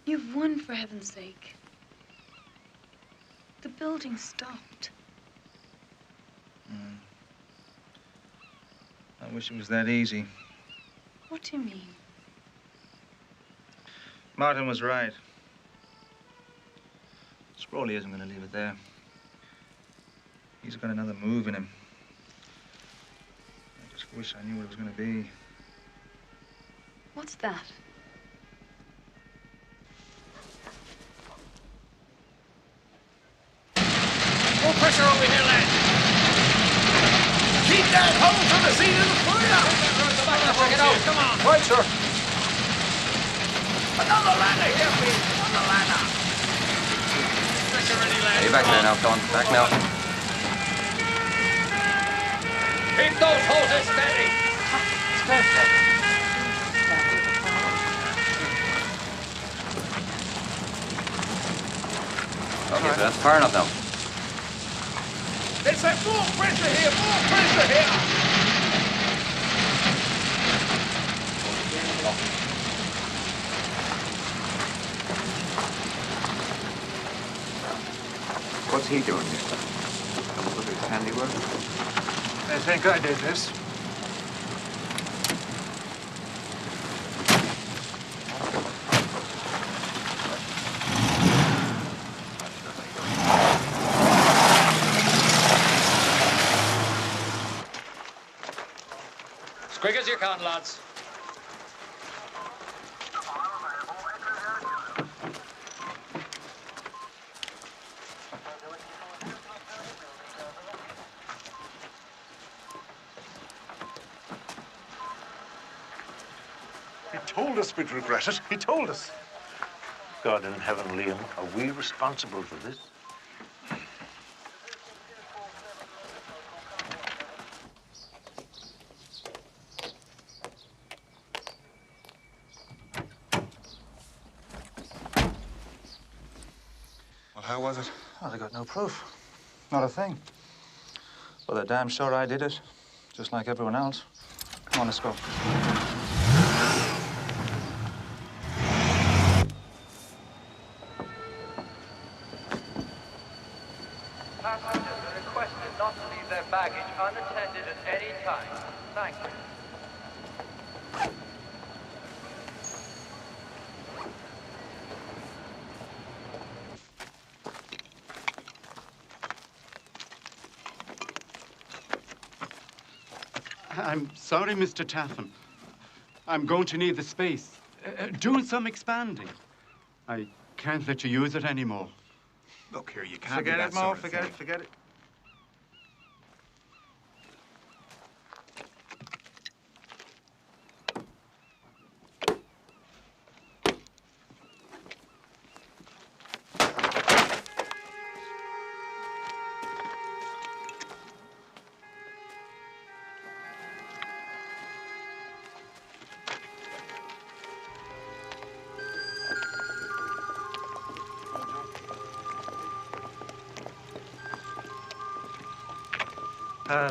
You've won, for heaven's sake. The building stopped. I wish it was that easy. What do you mean? Martin was right. Sprawley isn't going to leave it there. He's got another move in him. I just wish I knew what it was going to be. What's that? More pressure over here, lad. Keep that hold to the seat of the fire. Check it out. Come on. Right, sir. Another ladder here, please. Another ladder. Pressure ready, lad. Hey, back there now, Don. Back now. Keep those hoses steady. Steady. Okay, so that's far enough now. They say more pressure here, more pressure here! What's he doing here? Come look at his handiwork? They think I did this. As quick as you can, lads. He told us we'd regret it. He told us. God in heaven, Liam, are we responsible for this? Well, how was it? Well, they got no proof. Not a thing. Well, they're damn sure I did it, just like everyone else. Come on, let's go. Passengers are requested not to leave their baggage unattended at any time. Thank you. I'm sorry, Mr. Taffin. I'm going to need the space. Doing some expanding. I can't let you use it anymore. Look here, you can't Forget do it, that Mo. sort of Forget thing. it, forget it.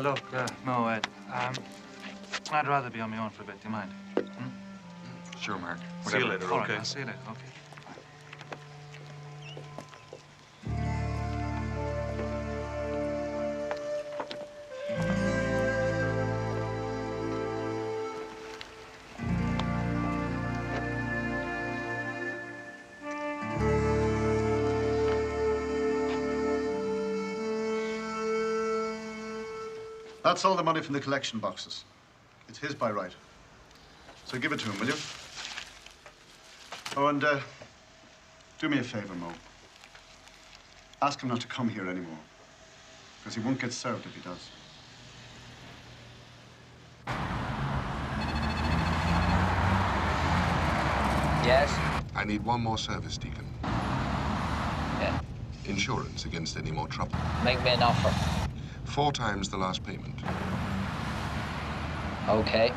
Look, Mo, Ed, I'd rather be on my own for a bit. Do you mind? Sure, Mark. See you Whatever. later, okay? I'll see you later, okay. That's all the money from the collection boxes. It's his by right. So give it to him, will you? Oh, and do me a favor, Mo. Ask him not to come here anymore. Because he won't get served if he does. Yes? I need one more service, Deacon. Yeah. Insurance against any more trouble. Make me an offer. 4 times the last payment. Okay.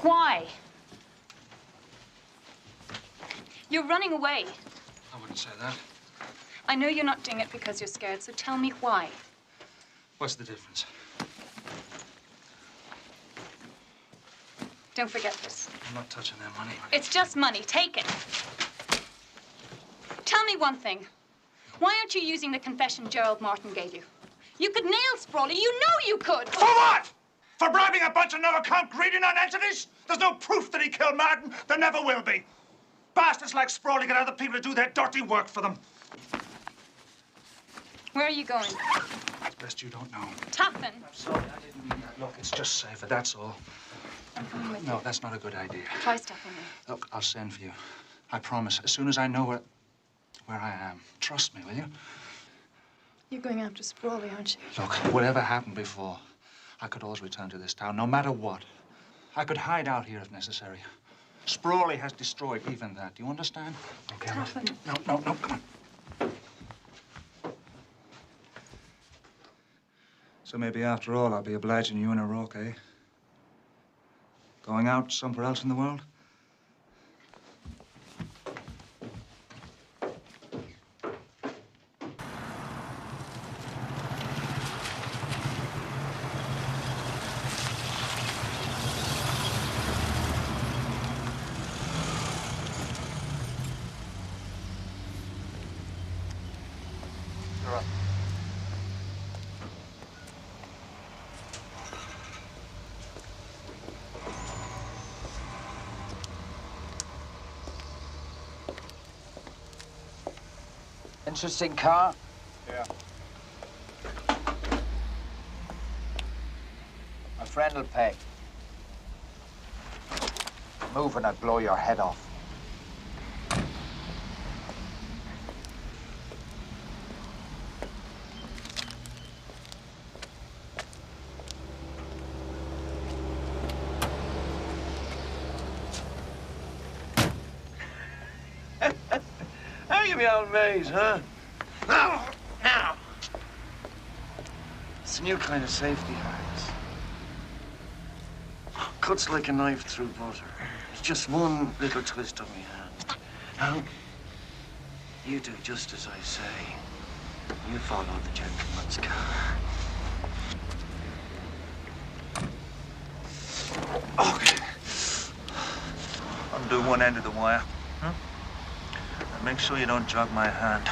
Why? You're running away. I wouldn't say that. I know you're not doing it because you're scared, so tell me why. What's the difference? Don't forget this. I'm not touching their money. It's just money. Take it. Tell me one thing. Why aren't you using the confession Gerald Martin gave you? You could nail Sprawley. You know you could. For what? For bribing a bunch of no-account greedy non-entities? There's no proof that he killed Martin. There never will be. Bastards like Sprawley get other people to do their dirty work for them. Where are you going? It's best you don't know. Taffin. I'm sorry, I didn't mean that. Look, it's just safer, that's all. I'm coming with No, you. that's not a good idea. Try stopping me. Look, I'll send for you. I promise. As soon as I know where I am. Trust me, will you? You're going after Sprawley, aren't you? Look, whatever happened before, I could always return to this town, no matter what. I could hide out here if necessary. Sprawley has destroyed even that. Do you understand? Okay. Taffin. No, come on. So maybe after all, I'll be obliging you in a rock, eh? Going out somewhere else in the world? Interesting car? Yeah. My friend will pay. Move and I'll blow your head off. How you, me old maze, huh? Now! Now! It's a new kind of safety harness. Cuts like a knife through butter. It's just one little twist of my hand. Now, you do just as I say. You follow the gentleman's car. Okay. Undo one end of the wire. Huh? And make sure you don't jog my hand.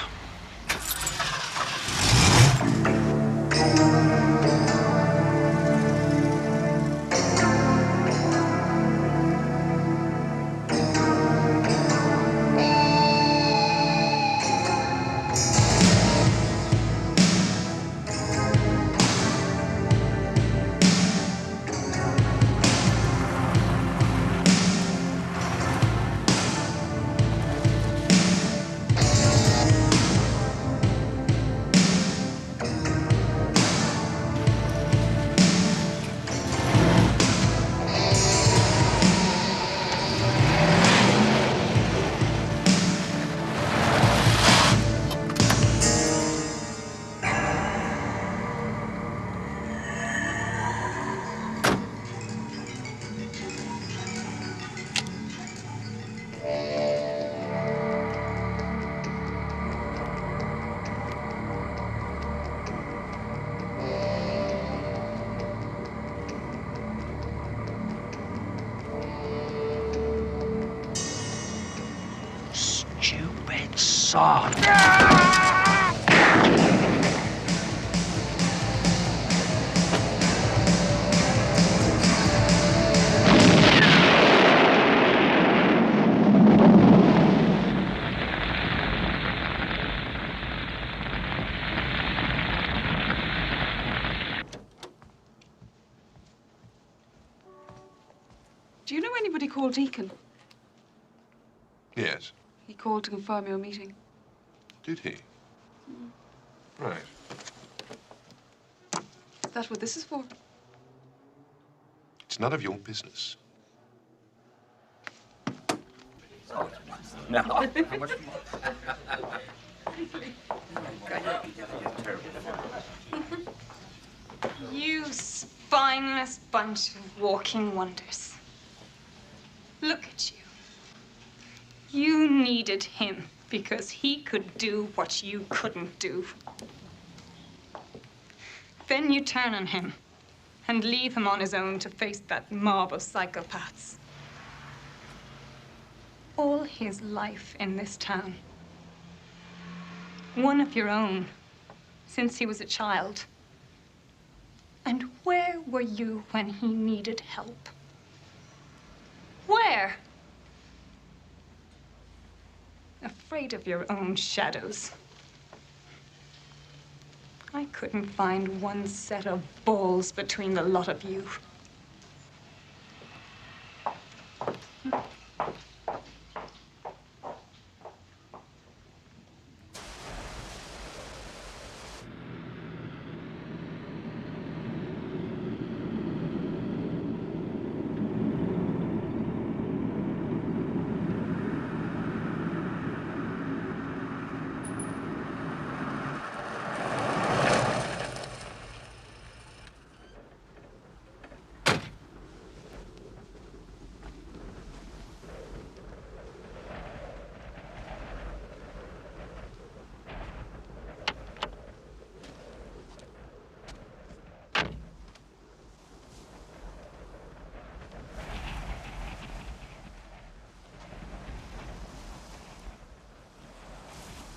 Sod. Do you know anybody called Deacon? Yes. He called to confirm your meeting. Did he? Right. Is that what this is for? It's none of your business. No. You spineless bunch of walking wonders. Look at you. You needed him because he could do what you couldn't do. Then you turn on him and leave him on his own to face that mob of psychopaths. All his life in this town. One of your own, since he was a child. And where were you when he needed help? Where? Afraid of your own shadows. I couldn't find one set of balls between the lot of you.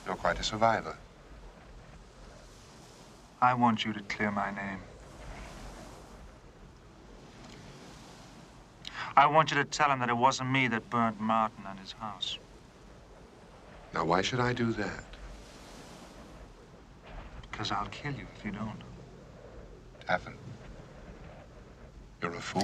You're quite a survivor. I want you to clear my name. I want you to tell him that it wasn't me that burnt Martin and his house. Now, why should I do that? Because I'll kill you if you don't. Taffin, you're a fool.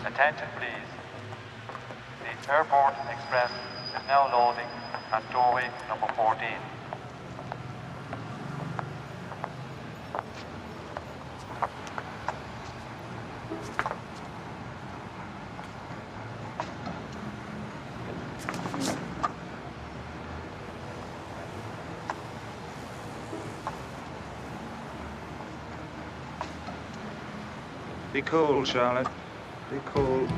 Attention, please. The airport express is now loading at doorway number 14. Be cool, Charlotte. Be cool.